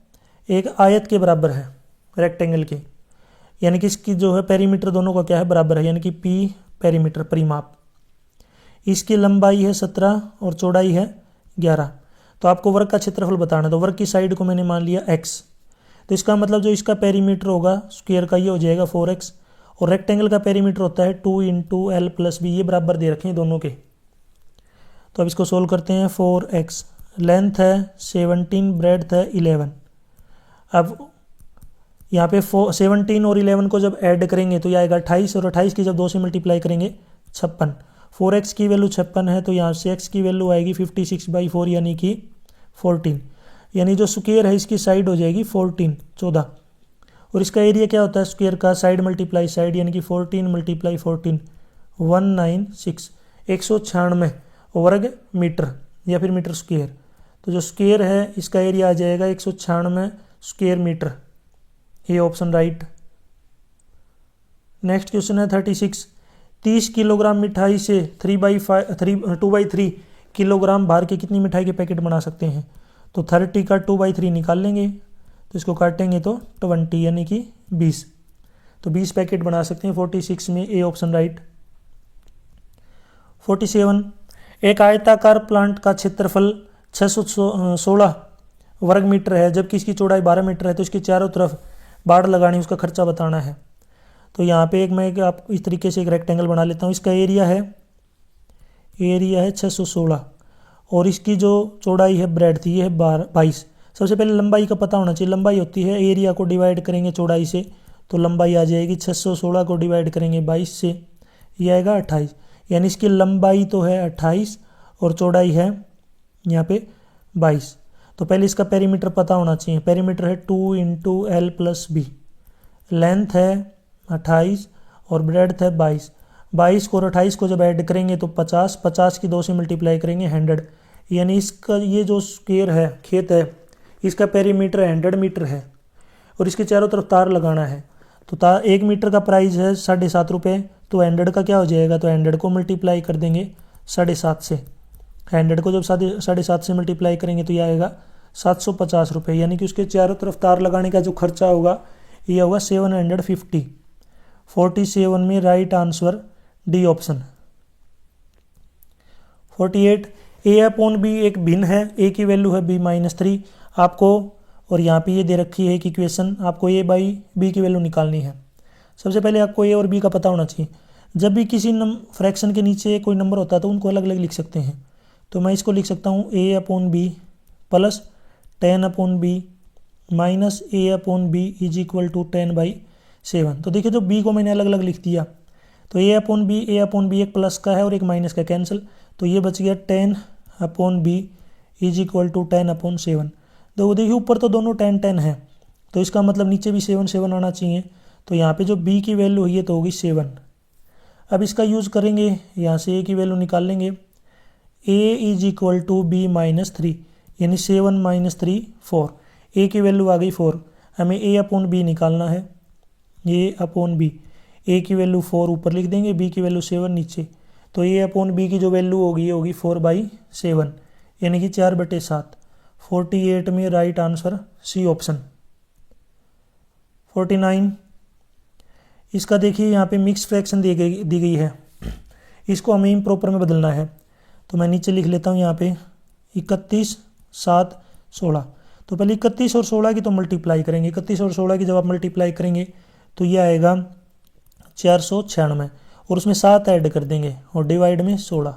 एक आयत के बराबर है, रेक्टेंगल के, यानी कि इसकी जो है पेरीमीटर दोनों का क्या है? बराबर है, यानी कि पी पेरीमीटर परिमाप। इसकी लंबाई है 17 और चौड़ाई है 11। तो आपको वर्ग का क्षेत्रफल बताना है, तो वर्ग की साइड को मैंने मान लिया x, तो इसका मतलब जो इसका पेरीमीटर होगा स्क्वायर का ये हो जाएगा 4x, और रेक्टेंगल का पेरीमीटर होता है 2 × l + b, ये बराबर दे रखे हैं दोनों के। तो अब इसको सोल्व करते हैं। 4x, लेंथ है 17, ब्रेड्थ है 11। अब यहाँ पे 17 और 11 को जब ऐड करेंगे तो ये आएगा 28, और 28 की जब 2 से मल्टीप्लाई करेंगे 56। 4x की वैल्यू 56 है, तो यहाँ से x की वैल्यू आएगी 56/4, यानी कि 14, यानी जो स्क्वायर है इसकी साइड हो जाएगी 14। और इसका एरिया क्या होता है स्क्वायर का? साइड मल्टीप्लाई साइड, यानी कि 14 × 14 196, 196 वर्ग मीटर या फिर मीटर स्क्वायर। तो जो स्क्वायर है इसका एरिया आ जाएगा 196 स्क्वायर मीटर, ये ऑप्शन राइट। नेक्स्ट क्वेश्चन है 36, 30 किलोग्राम मिठाई से 2/3 किलोग्राम भार के कितनी मिठाई के पैकेट बना सकते हैं? तो 30 का 2/3 निकाल लेंगे, तो इसको काटेंगे तो 20, यानी कि 20, तो 20 पैकेट बना सकते हैं। 46 में ए ऑप्शन राइट। 47, एक आयताकार प्लांट का क्षेत्रफल 616 वर्ग मीटर है, जबकि इसकी चौड़ाई 12 मीटर है, तो इसके चारों तरफ बाड़ लगानी, उसका खर्चा बताना है। तो यहाँ पे मैं आप इस तरीके से एक रेक्टेंगल बना लेता हूँ। इसका एरिया है 616, और इसकी जो चौड़ाई है ब्रेड थी ये है 22। सबसे पहले लंबाई का पता होना चाहिए, लंबाई होती है एरिया को डिवाइड करेंगे चौड़ाई से, तो लंबाई आ जाएगी 616 को डिवाइड करेंगे 22 से, ये आएगा 28, यानी इसकी लंबाई तो है 28 और चौड़ाई है यहाँ पे 22। तो पहले इसका पेरीमीटर पता होना चाहिए, पेरीमीटर है 2 × l + b, लेंथ है 28 और ब्रेड्थ है 22। 22 को और 28 को जब ऐड करेंगे तो 50, 50 की 2 से मल्टीप्लाई करेंगे 100, यानी इसका ये जो स्क्वायर है खेत है इसका पेरीमीटर 100 मीटर है, और इसके चारों तरफ तार लगाना है। तो 1 मीटर का प्राइस है 7.5 रुपये, तो 100 का क्या हो जाएगा? तो 100 को मल्टीप्लाई कर देंगे 7.5 से, 100 को जब 7.5 से मल्टीप्लाई करेंगे तो यह आएगा 750 रुपये, यानी कि उसके चारों तरफ तार लगाने का जो खर्चा होगा ये होगा 750। 47 में right answer D option. 48, a/b एक भिन्न है, a की वैल्यू है b-3 आपको, और यहाँ पे ये दे रखी है कि इक्वेशन आपको a/b की वैल्यू निकालनी है। सबसे पहले आपको a और b का पता होना चाहिए। जब भी किसी फ्रैक्शन के नीचे कोई नंबर होता है तो उनको अलग अलग लिख सकते हैं, तो मैं इसको लिख सकता हूँ a/b + 10/b माइनस a/b = 10/7। तो देखिए जो b को मैंने अलग अलग लिख दिया, तो a/b एक प्लस का है और एक माइनस का, कैंसिल, तो ये बच गया 10/b = 10/7। देखिए ऊपर तो दोनों 10 10 है, तो इसका मतलब नीचे भी 7 7 आना चाहिए। तो यहाँ पे जो b की वैल्यू हुई है तो होगी 7। अब इसका यूज़ करेंगे, यहाँ से a की वैल्यू निकाल लेंगे। a is equal to B minus 3, यानी 7 माइनस 3 4। a की वैल्यू आ गई 4, हमें a अपॉन b निकालना है। a अपॉन b, a की वैल्यू 4 ऊपर लिख देंगे, b की वैल्यू 7 नीचे। तो a अपॉन b की जो वैल्यू होगी होगी 4/7, यानी कि 4/7। 48 में राइट आंसर सी ऑप्शन। 49, इसका देखिए यहाँ पे मिक्स फ्रैक्शन दी गई है, इसको हमें इम्प्रॉपर में बदलना है। तो मैं नीचे लिख लेता हूँ यहाँ पे 31 7 16। तो पहले 31 और 16 की तो मल्टीप्लाई करेंगे, 31 और 16 की जब आप मल्टीप्लाई करेंगे तो ये आएगा 496, और उसमें 7 ऐड कर देंगे और डिवाइड में 16।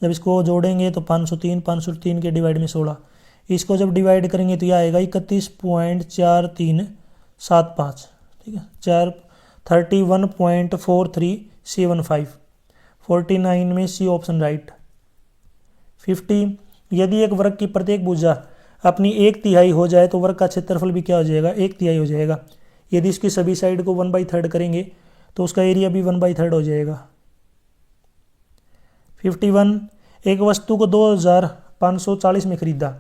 जब इसको जोड़ेंगे तो 503, 503 के डिवाइड में 16, इसको जब डिवाइड करेंगे तो यह आएगा 31.4375, ठीक है, 31.4375। 49 में सी ऑप्शन राइट। 50, यदि एक वर्ग की प्रत्येक भुजा अपनी 1/3 हो जाए तो वर्ग का क्षेत्रफल भी क्या हो जाएगा, 1/3 हो जाएगा। यदि इसकी सभी साइड को 1/3 करेंगे तो उसका एरिया भी 1/3 हो जाएगा। 51, एक वस्तु को 2540 में खरीदा,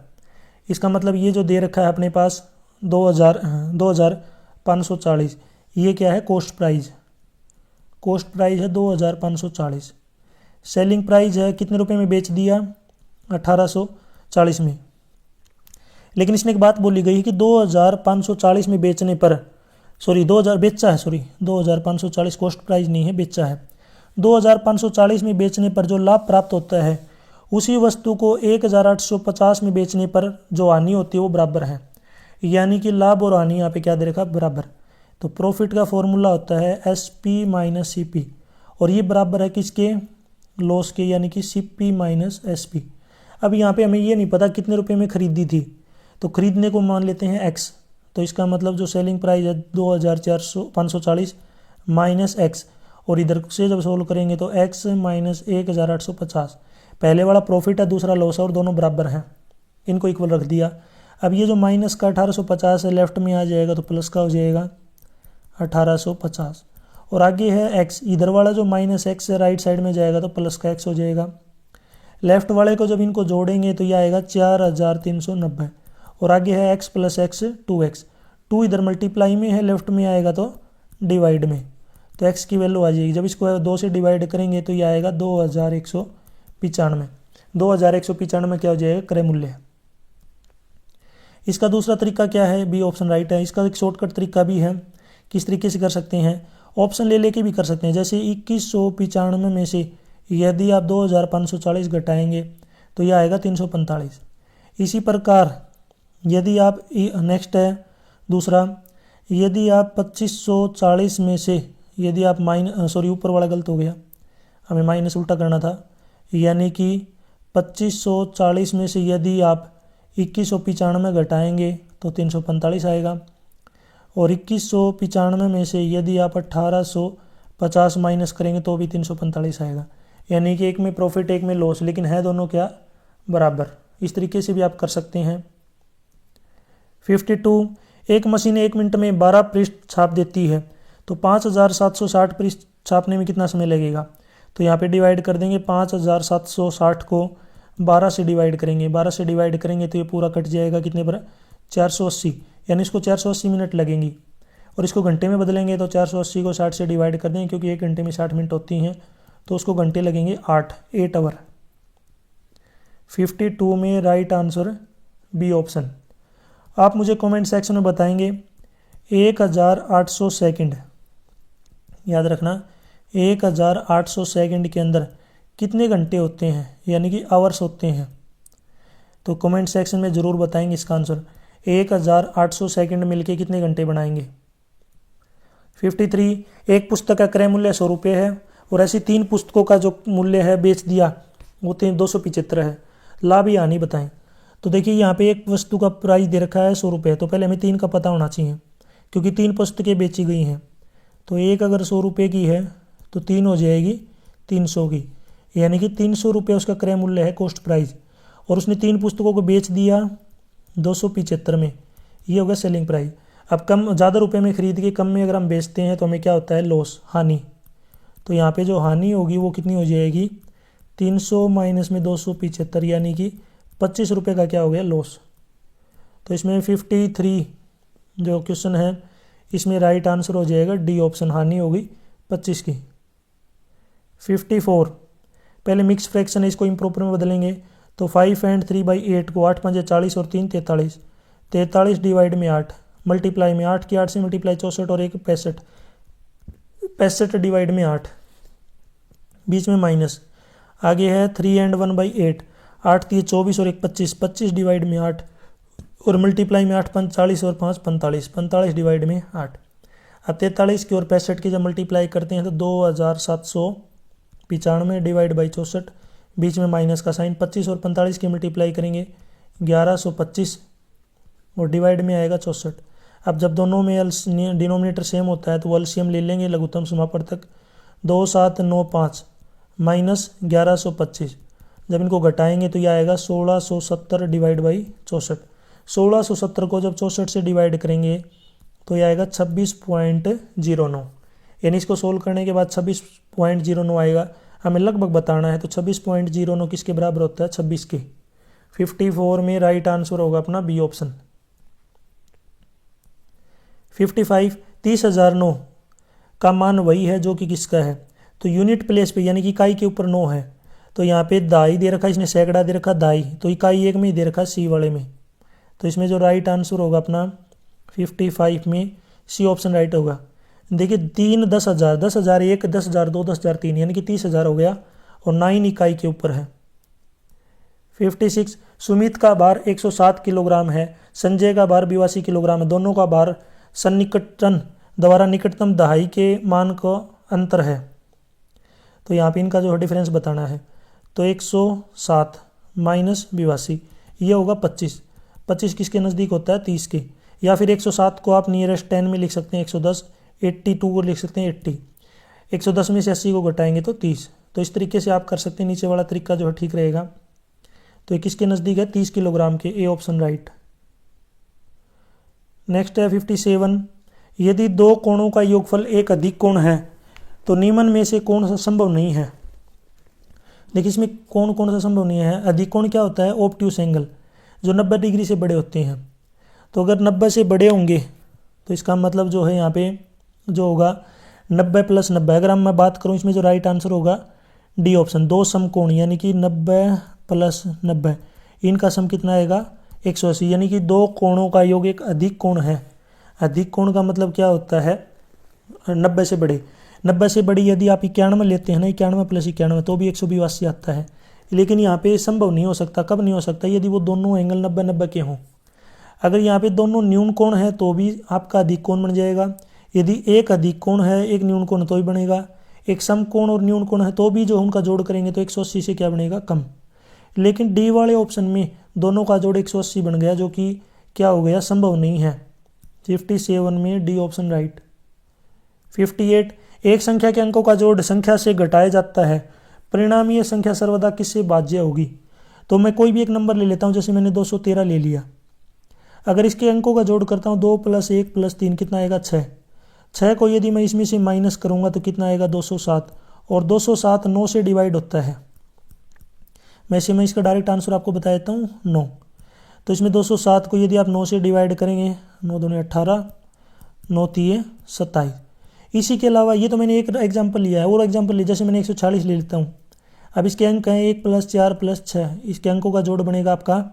इसका मतलब ये जो दे रखा है अपने पास 2540, ये क्या है, कोस्ट प्राइस। कोस्ट प्राइस है 2540। सेलिंग प्राइस है कितने रुपए में बेच दिया, 1840 में। लेकिन इसने एक बात बोली गई कि 2540 में बेचने पर, 2540 कोस्ट प्राइस नहीं है, बेचा है। 2540 में बेचने पर जो लाभ प्राप्त होता है उसी वस्तु को 1850 में बेचने पर जो हानि होती है वो बराबर है। यानी कि लाभ और हानि यहाँ पे क्या दे रखा, बराबर। तो प्रॉफिट का फॉर्मूला होता है SP माइनस CP, और ये बराबर है किसके, लॉस के, यानी कि CP माइनस SP। अब यहाँ पे हमें ये नहीं पता कितने रुपए में खरीदी थी, तो खरीदने को मान लेते हैं X। तो इसका मतलब जो सेलिंग प्राइस है 2540 माइनस X, और इधर से जब सोल्व करेंगे तो X माइनस 1850। पहले वाला प्रॉफिट है, दूसरा लॉस है, और दोनों बराबर हैं, इनको इक्वल रख दिया। अब ये जो माइनस का 1850 है लेफ्ट में आ जाएगा तो प्लस का हो जाएगा 1850, और आगे है X, इधर वाला जो माइनस X है राइट साइड में जाएगा तो प्लस का X हो जाएगा। लेफ्ट वाले को जब इनको जोड़ेंगे तो ये आएगा 4390, और आगे है X प्लस X 2X। 2 इधर मल्टीप्लाई में है, लेफ्ट में आएगा तो डिवाइड में, तो X की वैल्यू आ जाएगी। जब इसको 2 से डिवाइड करेंगे तो ये आएगा 2195। 2195 क्या हो जाएगा, क्रय मूल्य। इसका दूसरा तरीका क्या है, बी ऑप्शन राइट है। इसका एक शॉर्टकट तरीका भी है, किस तरीके से कर सकते हैं, ऑप्शन ले लेके भी कर सकते हैं। जैसे 2195 में से यदि आप 2540 घटाएंगे तो यह आएगा 345। इसी प्रकार यदि आप, नेक्स्ट है दूसरा, यदि आप 2540 में से यदि आप ऊपर वाला गलत हो गया, हमें माइनस उल्टा करना था, यानी कि 2540 में से यदि आप 2195 घटाएंगे तो 345 आएगा, और 2195 में से यदि आप 1850 माइनस करेंगे तो भी 345 आएगा। यानी कि एक में प्रॉफिट एक में लॉस, लेकिन है दोनों क्या, बराबर। इस तरीके से भी आप कर सकते हैं। 52, एक मशीन 1 मिनट में 12 पृष्ठ छाप देती है, तो 5760 पृष्ठ छापने में कितना समय लगेगा। तो यहाँ पे डिवाइड कर देंगे, 5760 को 12 से डिवाइड करेंगे, 12 से डिवाइड करेंगे तो ये पूरा कट जाएगा कितने पर, 480, यानी इसको 480 मिनट लगेंगी। और इसको घंटे में बदलेंगे तो 480 को 60 से डिवाइड कर देंगे, क्योंकि 1 घंटे में 60 मिनट होती हैं, तो उसको घंटे लगेंगे 8 आवर। 52 में राइट आंसर बी ऑप्शन। आप मुझे कमेंट सेक्शन में बताएंगे 1800 सेकंड, याद रखना 1800 सेकंड के अंदर कितने घंटे होते हैं, यानी कि आवर्स होते हैं। तो कमेंट सेक्शन में ज़रूर बताएंगे इसका आंसर। 1800 सेकंड मिलके कितने घंटे बनाएंगे। 53, एक पुस्तक का क्रय मूल्य 100 रुपये है और ऐसी 3 पुस्तकों का जो मूल्य है बेच दिया वो 275 है। लाभ या हानि बताएं। तो देखिए यहाँ पे एक वस्तु का प्राइस दे रखा है 100 रुपये, तो पहले हमें 3 का पता होना चाहिए, क्योंकि 3 पुस्तकें बेची गई हैं। तो एक अगर 100 रुपये की है तो 3 हो जाएगी 300 की, यानी कि 300 रुपये उसका क्रय मूल्य है, कॉस्ट प्राइस। और उसने 3 पुस्तकों को बेच दिया, 275 में, ये होगा सेलिंग प्राइस। अब कम ज़्यादा रुपए में खरीद के कम में अगर हम बेचते हैं तो हमें क्या होता है, लॉस, हानि। तो यहाँ पे जो हानि होगी वो कितनी हो जाएगी, 300 माइनस में 275, यानी कि 25 रुपये का क्या हो गया, लॉस। तो इसमें 53 जो क्वेश्चन है इसमें राइट आंसर हो जाएगा डी ऑप्शन, हानि होगी 25 की। 54, पहले मिक्स फ्रैक्शन है, इसको इम्प्रॉपर में बदलेंगे तो 5 एंड 3/8 को 8 5 40 और 3 43, 43 डिवाइड में 8, मल्टीप्लाई में 8 की 8 से मल्टीप्लाई 64 और 1 65, 65 डिवाइड में 8, बीच में माइनस, आगे है 3 एंड 1/8, 8 3 24 और 1 25, 25 डिवाइड में 8 और मल्टीप्लाई में 8 45 और 5 45, 45 डिवाइड में 8। अब 43 की और 65 की जब मल्टीप्लाई करते हैं तो 2795 डिवाइड बाई 64, बीच में माइनस का साइन, 25 और 45 की मल्टीप्लाई करेंगे 1125 और डिवाइड में आएगा 64। अब जब दोनों में डिनोमिनेटर सेम होता है तो वो एलसीएम ले लेंगे लघुत्तम समापवर्तक, 2795 माइनस 1125, जब इनको घटाएंगे तो यह आएगा 1670 डिवाइड बाई 64। 1670 को जब 64 से डिवाइड करेंगे तो यह आएगा 26.09, यानी इसको सोल्व करने के बाद 26.09 आएगा। हमें लगभग बताना है तो 26.09 किसके बराबर होता है, 26 के। 54 में राइट आंसर होगा अपना बी ऑप्शन। 55, 30,009 का मान वही है जो कि किसका है, तो यूनिट प्लेस पे यानी कि इकाई के ऊपर 9 है, तो यहाँ पे दाई दे रखा, इसने सैकड़ा दे रखा दाई, तो इकाई एक में ही दे रखा सी वाले में, तो इसमें जो राइट आंसर होगा अपना 55 में सी ऑप्शन राइट होगा। देखिए 3 10,000, 10,000 1, 10,000 2, 10,000 3, यानी कि 30,000 हो गया और 9 इकाई के ऊपर है। 56, सुमित का भार 107 किलोग्राम है, संजय का भार 82 किलोग्राम है, दोनों का भार सन्निकटन द्वारा निकटतम दहाई के मान का अंतर है, तो यहाँ पे इनका जो डिफरेंस बताना है। तो 107 माइनस 82 ये होगा 25, 25 किसके नज़दीक होता है, 30 के, या फिर 107 को आप नियरेस्ट 10 में लिख सकते हैं 110, 82 को लिख सकते हैं 80, 110 में से 80 को घटाएंगे तो 30, तो इस तरीके से आप कर सकते हैं, नीचे वाला तरीका जो है ठीक रहेगा। तो ये किसके नज़दीक है, 30 किलोग्राम के, ए ऑप्शन राइट। नेक्स्ट है 57, यदि दो कोणों का योगफल एक अधिक कोण है तो निम्न में से कौन सा संभव नहीं है। देखिए इसमें कौन सा संभव नहीं है, अधिक कोण क्या होता है, ऑब्ट्यूस एंगल, जो 90 डिग्री से बड़े होते हैं। तो अगर 90 से बड़े होंगे तो इसका मतलब जो है यहाँ पे जो होगा 90 + 90, अगर मैं बात करूँ इसमें जो राइट आंसर होगा डी ऑप्शन, दो समकोण यानी कि 90 + 90, इनका सम कितना आएगा 180, यानी कि दो कोणों का योग एक अधिक कोण है। अधिक कोण का मतलब क्या होता है, 90 से बड़े, 90 से बड़ी यदि आप 91 लेते हैं ना, 91 + 91 तो भी 182 आता है, लेकिन यहाँ पे संभव नहीं हो सकता। कब नहीं हो सकता, यदि वो दोनों एंगल 90-90 के हों। अगर यहाँ पे दोनों न्यून कोण है तो भी आपका अधिक कोण बन जाएगा, यदि एक अधिक कोण है एक न्यून कोण तो भी बनेगा, एक सम कोण और न्यून कोण है तो भी जो उनका जोड़ करेंगे तो 180 से क्या बनेगा, कम। लेकिन डी वाले ऑप्शन में दोनों का जोड़ 180 बन गया, जो कि क्या हो गया, संभव नहीं है। 57 में डी ऑप्शन राइट। 58, एक संख्या के अंकों का जोड़ संख्या से घटाया जाता है, परिणामी यह संख्या सर्वदा किससे भाज्य होगी। तो मैं कोई भी एक नंबर ले लेता हूँ, जैसे मैंने 213 ले लिया, अगर इसके अंकों का जोड़ करता हूँ 2 + 1 + 3 कितना आएगा, 6। 6 को यदि मैं इसमें से माइनस करूँगा तो कितना आएगा, 207, और 207 9 से डिवाइड होता है। मैं इसका डायरेक्ट आंसर आपको बता देता हूँ 9। तो इसमें 207 को यदि आप 9 से डिवाइड करेंगे, 9 दूनी 18, 9 तीय 27। इसी के अलावा ये तो मैंने एक एग्जाम्पल लिया है, और एग्जाम्पल लिया, जैसे मैंने 140 ले लेता हूँ। अब इसके अंक हैं 1 + 4 + 6, इसके अंकों का जोड़ बनेगा आपका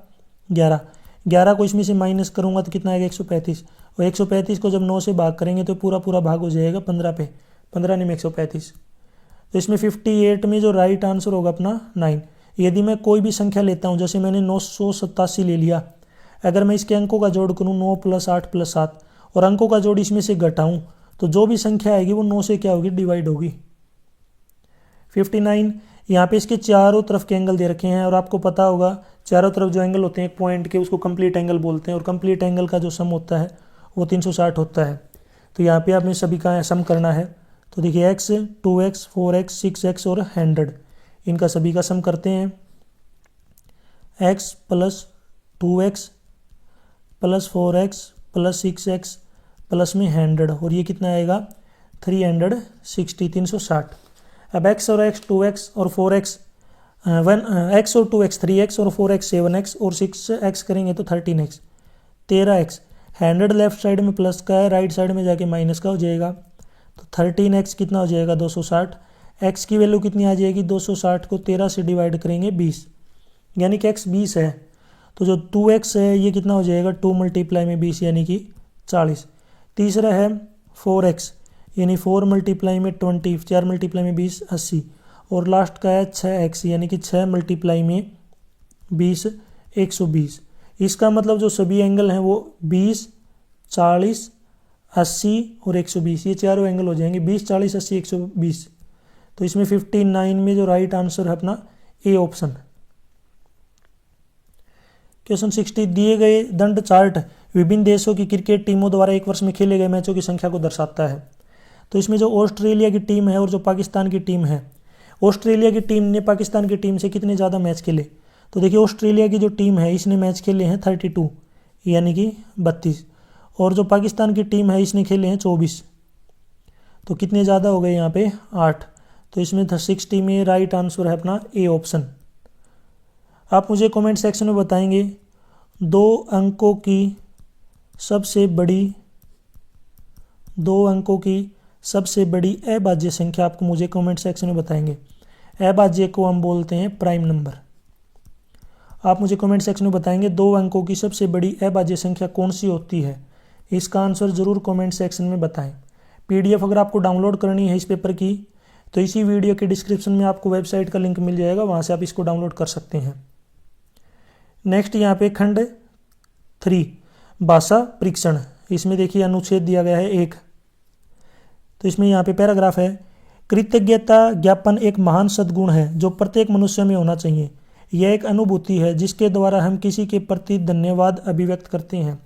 11। 11 को इसमें से माइनस करूँगा तो कितना आएगा, 135, और 135 को जब 9 से भाग करेंगे तो पूरा भाग हो जाएगा 15 पे, 15 में 135। तो इसमें 58 में जो राइट आंसर होगा अपना 9। यदि मैं कोई भी संख्या लेता हूँ, जैसे मैंने 987 ले लिया, अगर मैं इसके अंकों का जोड़ करूँ 9 + 8 + 7 और अंकों का जोड़ इसमें से घटाऊँ तो जो भी संख्या आएगी वो 9 से क्या होगी, डिवाइड होगी। 59, यहाँ पे इसके चारों तरफ के एंगल दे रखे हैं, और आपको पता होगा चारों तरफ जो एंगल होते हैं एक पॉइंट के, उसको कंप्लीट एंगल बोलते हैं, और कंप्लीट एंगल का जो सम होता है वो 360 होता है। तो यहाँ पे आपने सभी का सम करना है। तो देखिए x, 2x, 4x, 6x और 100, इनका सभी का सम करते हैं। x + 2x plus 4x plus 6x plus में 100 और ये कितना आएगा 360 360। अब x और x 2x और 4x 1x और 2x 3x और 4x 7x और 6x करेंगे तो 13x 13x। 100 लेफ्ट साइड में प्लस का है, राइट साइड में जाके माइनस का हो जाएगा, तो 13x कितना हो जाएगा 260। x की वैल्यू कितनी आ जाएगी 260 को 13 से डिवाइड करेंगे 20, यानी कि x 20 है, तो जो 2x है ये कितना हो जाएगा 2 मल्टीप्लाई में 20 यानी कि 40। तीसरा है 4x यानी 4 मल्टीप्लाई में 20, 4 मल्टीप्लाई में 20 80, और लास्ट का है 6x यानी कि 6 मल्टीप्लाई में 20 120। इसका मतलब जो सभी एंगल हैं वो 20 40 80 और 120, ये चारों एंगल हो जाएंगे 20 40 80 120। तो इसमें 59 में जो राइट आंसर है अपना ए ऑप्शन। क्वेश्चन 60, दिए गए दंड चार्ट विभिन्न देशों की क्रिकेट टीमों द्वारा एक वर्ष में खेले गए मैचों की संख्या को दर्शाता है। तो इसमें जो ऑस्ट्रेलिया की टीम है और जो पाकिस्तान की टीम है, ऑस्ट्रेलिया की टीम ने पाकिस्तान की टीम से कितने ज़्यादा मैच खेले, तो देखिए ऑस्ट्रेलिया की जो टीम है इसने मैच खेले हैं 32 यानी कि 32, और जो पाकिस्तान की टीम है इसने खेले हैं 24, तो कितने ज़्यादा हो गए यहाँ पे 8। तो इसमें 60 में राइट आंसर है अपना ए ऑप्शन। आप मुझे कमेंट सेक्शन में बताएंगे 2 अंकों की सबसे बड़ी अभाज्य संख्या आपको मुझे कमेंट सेक्शन में बताएंगे। अभाज्य को हम बोलते हैं प्राइम नंबर। आप मुझे कमेंट सेक्शन में बताएंगे 2 अंकों की सबसे बड़ी अभाज्य संख्या कौन सी होती है, इसका आंसर ज़रूर कमेंट सेक्शन में बताएं। पीडीएफ अगर आपको डाउनलोड करनी है इस पेपर की तो इसी वीडियो के डिस्क्रिप्शन में आपको वेबसाइट का लिंक मिल जाएगा, वहाँ से आप इसको डाउनलोड कर सकते हैं। नेक्स्ट यहाँ पे खंड 3 भाषा परीक्षण, इसमें देखिए अनुच्छेद दिया गया है 1। तो इसमें यहाँ पे पैराग्राफ है, कृतज्ञता ज्ञापन एक महान सद्गुण है जो प्रत्येक मनुष्य में होना चाहिए। यह एक अनुभूति है जिसके द्वारा हम किसी के प्रति धन्यवाद अभिव्यक्त करते हैं।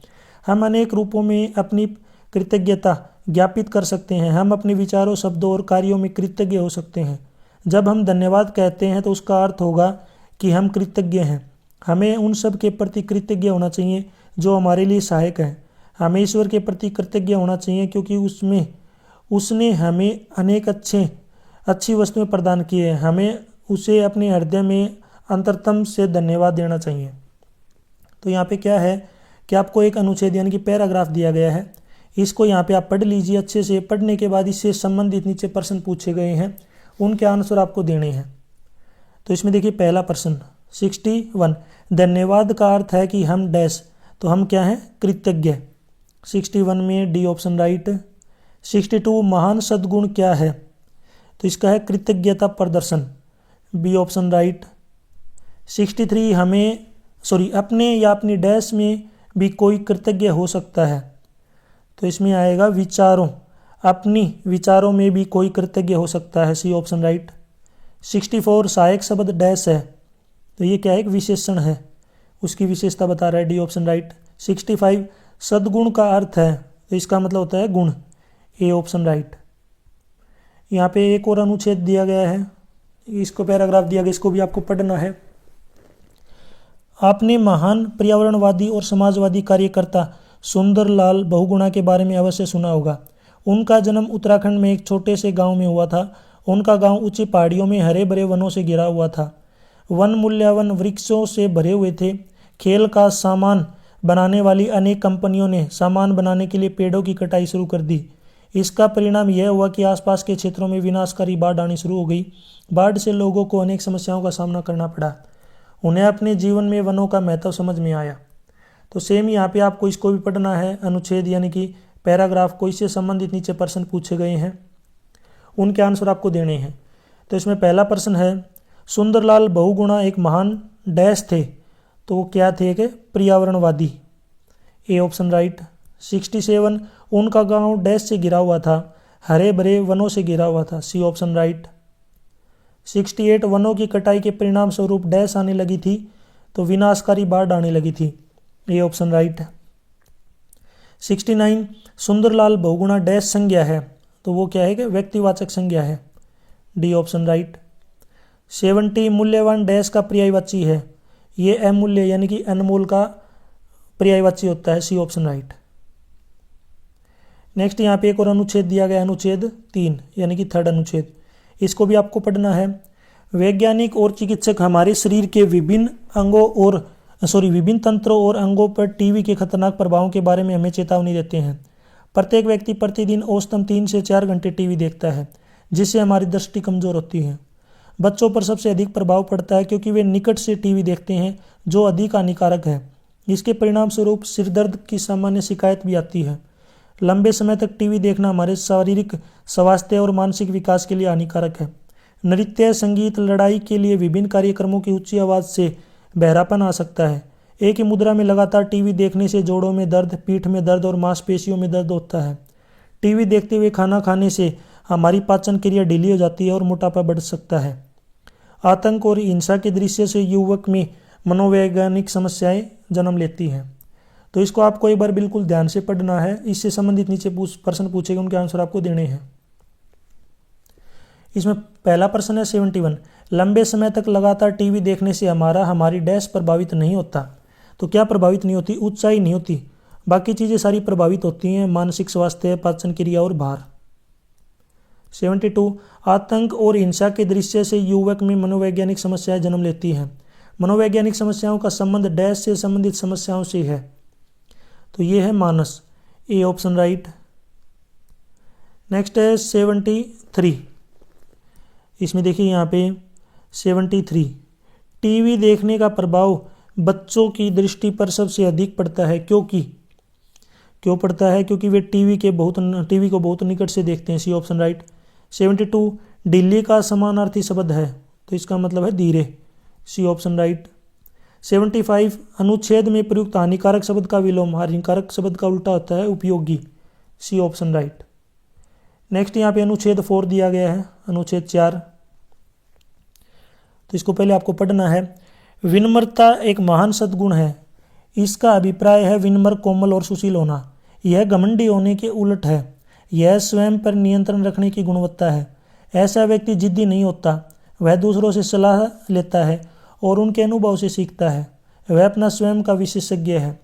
हम अनेक रूपों में अपनी कृतज्ञता ज्ञापित कर सकते हैं। हम अपने विचारों शब्दों और कार्यों में कृतज्ञ हो सकते हैं। जब हम धन्यवाद कहते हैं तो उसका अर्थ होगा कि हम कृतज्ञ हैं। हमें उन सब के प्रति कृतज्ञ होना चाहिए जो हमारे लिए सहायक है। हमें ईश्वर के प्रति कृतज्ञ होना चाहिए क्योंकि उसने हमें अनेक अच्छी वस्तुएं प्रदान की है। हमें उसे अपने हृदय में अंतरतम से धन्यवाद देना चाहिए। तो यहाँ पे क्या है कि आपको एक अनुच्छेद यानी कि पैराग्राफ दिया गया है, इसको यहाँ पे आप पढ़ लीजिए अच्छे से। पढ़ने के बाद इससे संबंधित नीचे प्रश्न पूछे गए हैं, उनके आंसर आपको देने हैं। तो इसमें देखिए पहला प्रश्न 61, धन्यवाद का अर्थ है कि हम डैश, तो हम क्या हैं कृतज्ञ। 61 में डी ऑप्शन राइट। 62, महान सद्गुण क्या है, तो इसका है कृतज्ञता प्रदर्शन, बी ऑप्शन राइट। 63, अपने या अपनी डैश में भी कोई कृतज्ञ हो सकता है, तो इसमें आएगा विचारों, अपनी विचारों में भी कोई कृतज्ञ हो सकता है, सी ऑप्शन राइट। 64, सहायक शब्द डैश है, तो ये क्या है एक विशेषण है, उसकी विशेषता बता रहा है, डी ऑप्शन राइट। 65, सद्गुण का अर्थ है, तो इसका मतलब होता है गुण, ए ऑप्शन राइट। यहाँ पे एक और अनुच्छेद दिया गया है, इसको पैराग्राफ दिया गया, इसको भी आपको पढ़ना है। आपने महान पर्यावरणवादी और समाजवादी कार्यकर्ता सुंदरलाल बहुगुणा के बारे में अवश्य सुना होगा। उनका जन्म उत्तराखंड में एक छोटे से गांव में हुआ था। उनका गांव ऊंची पहाड़ियों में हरे भरे वनों से घिरा हुआ था। वन मूल्यवान वृक्षों से भरे हुए थे। खेल का सामान बनाने वाली अनेक कंपनियों ने सामान बनाने के लिए पेड़ों की कटाई शुरू कर दी। इसका परिणाम यह हुआ कि आसपास के क्षेत्रों में विनाशकारी बाढ़ आनी शुरू हो गई। बाढ़ से लोगों को अनेक समस्याओं का सामना करना पड़ा। उन्हें अपने जीवन में वनों का महत्व समझ में आया। तो सेम यहाँ पे आपको इसको भी पढ़ना है, अनुच्छेद यानी कि पैराग्राफ को, इससे संबंधित नीचे प्रश्न पूछे गए हैं, उनके आंसर आपको देने हैं। तो इसमें पहला प्रश्न है, सुंदरलाल बहुगुणा एक महान डैश थे, तो वो क्या थे कि पर्यावरणवादी, ए ऑप्शन राइट। 67, उनका गांव डैश से घिरा हुआ था, हरे भरे वनों से घिरा हुआ था, सी ऑप्शन राइट। 68, वनों की कटाई के परिणाम स्वरूप डैश आने लगी थी, तो विनाशकारी बाढ़ आने लगी थी, A option right. 69, Sundarlal Bahuguna dash संज्ञा है, तो वो क्या है कि व्यक्तिवाचक संज्ञा है, डी ऑप्शन राइट। 70, मूल्यवान डैश का पर्यायवाची है, ये अमूल्य यानी कि अनमोल का पर्यायवाची होता है, सी ऑप्शन राइट। नेक्स्ट यहाँ पे एक और अनुच्छेद दिया गया है, अनुच्छेद 3 यानी कि थर्ड अनुच्छेद। इसको भी आपको पढ़ना है। वैज्ञानिक और चिकित्सक हमारे शरीर के विभिन्न तंत्रों और अंगों पर टीवी के खतरनाक प्रभावों के बारे में हमें चेतावनी देते हैं। प्रत्येक व्यक्ति प्रतिदिन औसतन 3 से 4 घंटे टीवी देखता है, जिससे हमारी दृष्टि कमजोर होती है। बच्चों पर सबसे अधिक प्रभाव पड़ता है क्योंकि वे निकट से टीवी देखते हैं, जो अधिक हानिकारक है। इसके परिणाम स्वरूप सिरदर्द की सामान्य शिकायत भी आती है। लंबे समय तक टीवी देखना हमारे शारीरिक स्वास्थ्य और मानसिक विकास के लिए हानिकारक है। नृत्य, संगीत, लड़ाई के लिए विभिन्न कार्यक्रमों की ऊंची आवाज़ से बहरापन आ सकता है। एक ही मुद्रा में लगातार टीवी देखने से जोड़ों में दर्द, पीठ में दर्द और मांसपेशियों में दर्द होता है। टीवी देखते हुए खाना खाने से हमारी पाचन क्रिया ढीली हो जाती है और मोटापा बढ़ सकता है। आतंक और हिंसा के दृश्य से युवक में मनोवैज्ञानिक समस्याएं जन्म लेती हैं। तो इसको आपको एक बार बिल्कुल ध्यान से पढ़ना है। इससे संबंधित नीचे प्रश्न पूछेगा, उनके आंसर आपको देने हैं। इसमें पहला प्रश्न है 71, लंबे समय तक लगातार टीवी देखने से हमारी डैश प्रभावित नहीं होता। तो क्या प्रभावित नहीं होती? ऊंचाई नहीं होती, बाकी चीज़ें सारी प्रभावित होती हैं, मानसिक स्वास्थ्य, पाचन क्रिया और भार। 72, आतंक और हिंसा के दृश्य से युवक में मनोवैज्ञानिक समस्याएं जन्म लेती हैं। मनोवैज्ञानिक समस्याओं का संबंध डैश से संबंधित समस्याओं से है। तो ये है मानस, ए ऑप्शन राइट। नेक्स्ट है 73। इसमें देखिए यहाँ पे 73, टीवी देखने का प्रभाव बच्चों की दृष्टि पर सबसे अधिक पड़ता है। क्यों पड़ता है? क्योंकि वे टीवी को बहुत निकट से देखते हैं, सी ऑप्शन राइट। 72, ढीली का समानार्थी शब्द है, तो इसका मतलब है धीरे, सी ऑप्शन राइट। 75, अनुच्छेद में प्रयुक्त हानिकारक शब्द का विलोम, हानिकारक शब्द का उल्टा होता है उपयोगी, सी ऑप्शन राइट। नेक्स्ट यहाँ पे अनुच्छेद 4 दिया गया है, अनुच्छेद 4। तो इसको पहले आपको पढ़ना है। विनम्रता एक महान सद्गुण है। इसका अभिप्राय है विनम्र, कोमल और सुशील होना। यह घमंडी होने के उलट है। यह स्वयं पर नियंत्रण रखने की गुणवत्ता है। ऐसा व्यक्ति जिद्दी नहीं होता, वह दूसरों से सलाह लेता है और उनके अनुभव से सीखता है। वह अपना स्वयं का विशेषज्ञ है।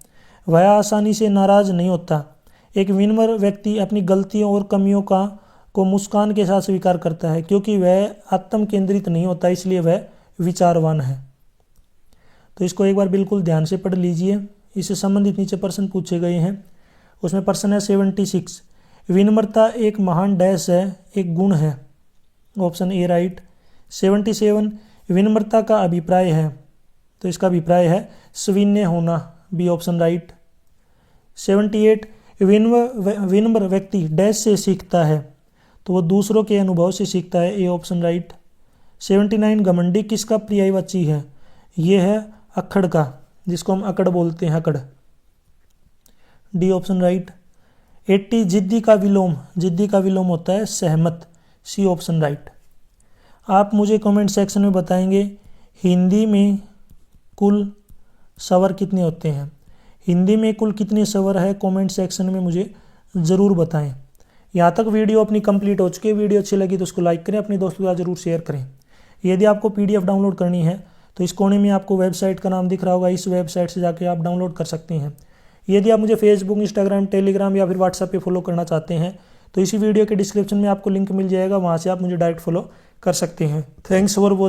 वह आसानी से नाराज नहीं होता। एक विनम्र व्यक्ति अपनी गलतियों और कमियों को मुस्कान के साथ स्वीकार करता है, क्योंकि वह आत्म केंद्रित नहीं होता, इसलिए वह विचारवान है। तो इसको एक बार बिल्कुल ध्यान से पढ़ लीजिए। इससे संबंधित नीचे प्रश्न पूछे गए हैं। उसमें प्रश्न है 76, विनम्रता एक महान डैश है, एक गुण है, ऑप्शन ए राइट। 77, विनम्रता का अभिप्राय है, तो इसका अभिप्राय है सविनय होना, बी ऑप्शन राइट। 78, विनम्र व्यक्ति डैश से सीखता है, तो वो दूसरों के अनुभव से सीखता है, ए ऑप्शन राइट। 79, घमंडी किसका पर्यायवाची है? ये है अक्खड़ का, जिसको हम अकड़ बोलते हैं, अकड़, डी ऑप्शन राइट। 80, जिद्दी का विलोम होता है सहमत, सी ऑप्शन राइट। आप मुझे कमेंट सेक्शन में बताएंगे हिंदी में कुल स्वर कितने होते हैं। हिंदी में कुल कितने स्वर है, कमेंट सेक्शन में मुझे ज़रूर बताएं। यहाँ तक वीडियो अपनी कंप्लीट हो चुकी है। वीडियो अच्छी लगी तो उसको लाइक करें, अपने दोस्तों के साथ जरूर शेयर करें। यदि आपको PDF डाउनलोड करनी है तो इस कोने में आपको वेबसाइट का नाम दिख रहा होगा, इस वेबसाइट से जाके आप डाउनलोड कर सकते हैं। यदि आप मुझे फेसबुक, इंस्टाग्राम, टेलीग्राम या फिर व्हाट्सएप पे फॉलो करना चाहते हैं तो इसी वीडियो के डिस्क्रिप्शन में आपको लिंक मिल जाएगा, वहाँ से आप मुझे डायरेक्ट फॉलो कर सकते हैं। Thanks for watching.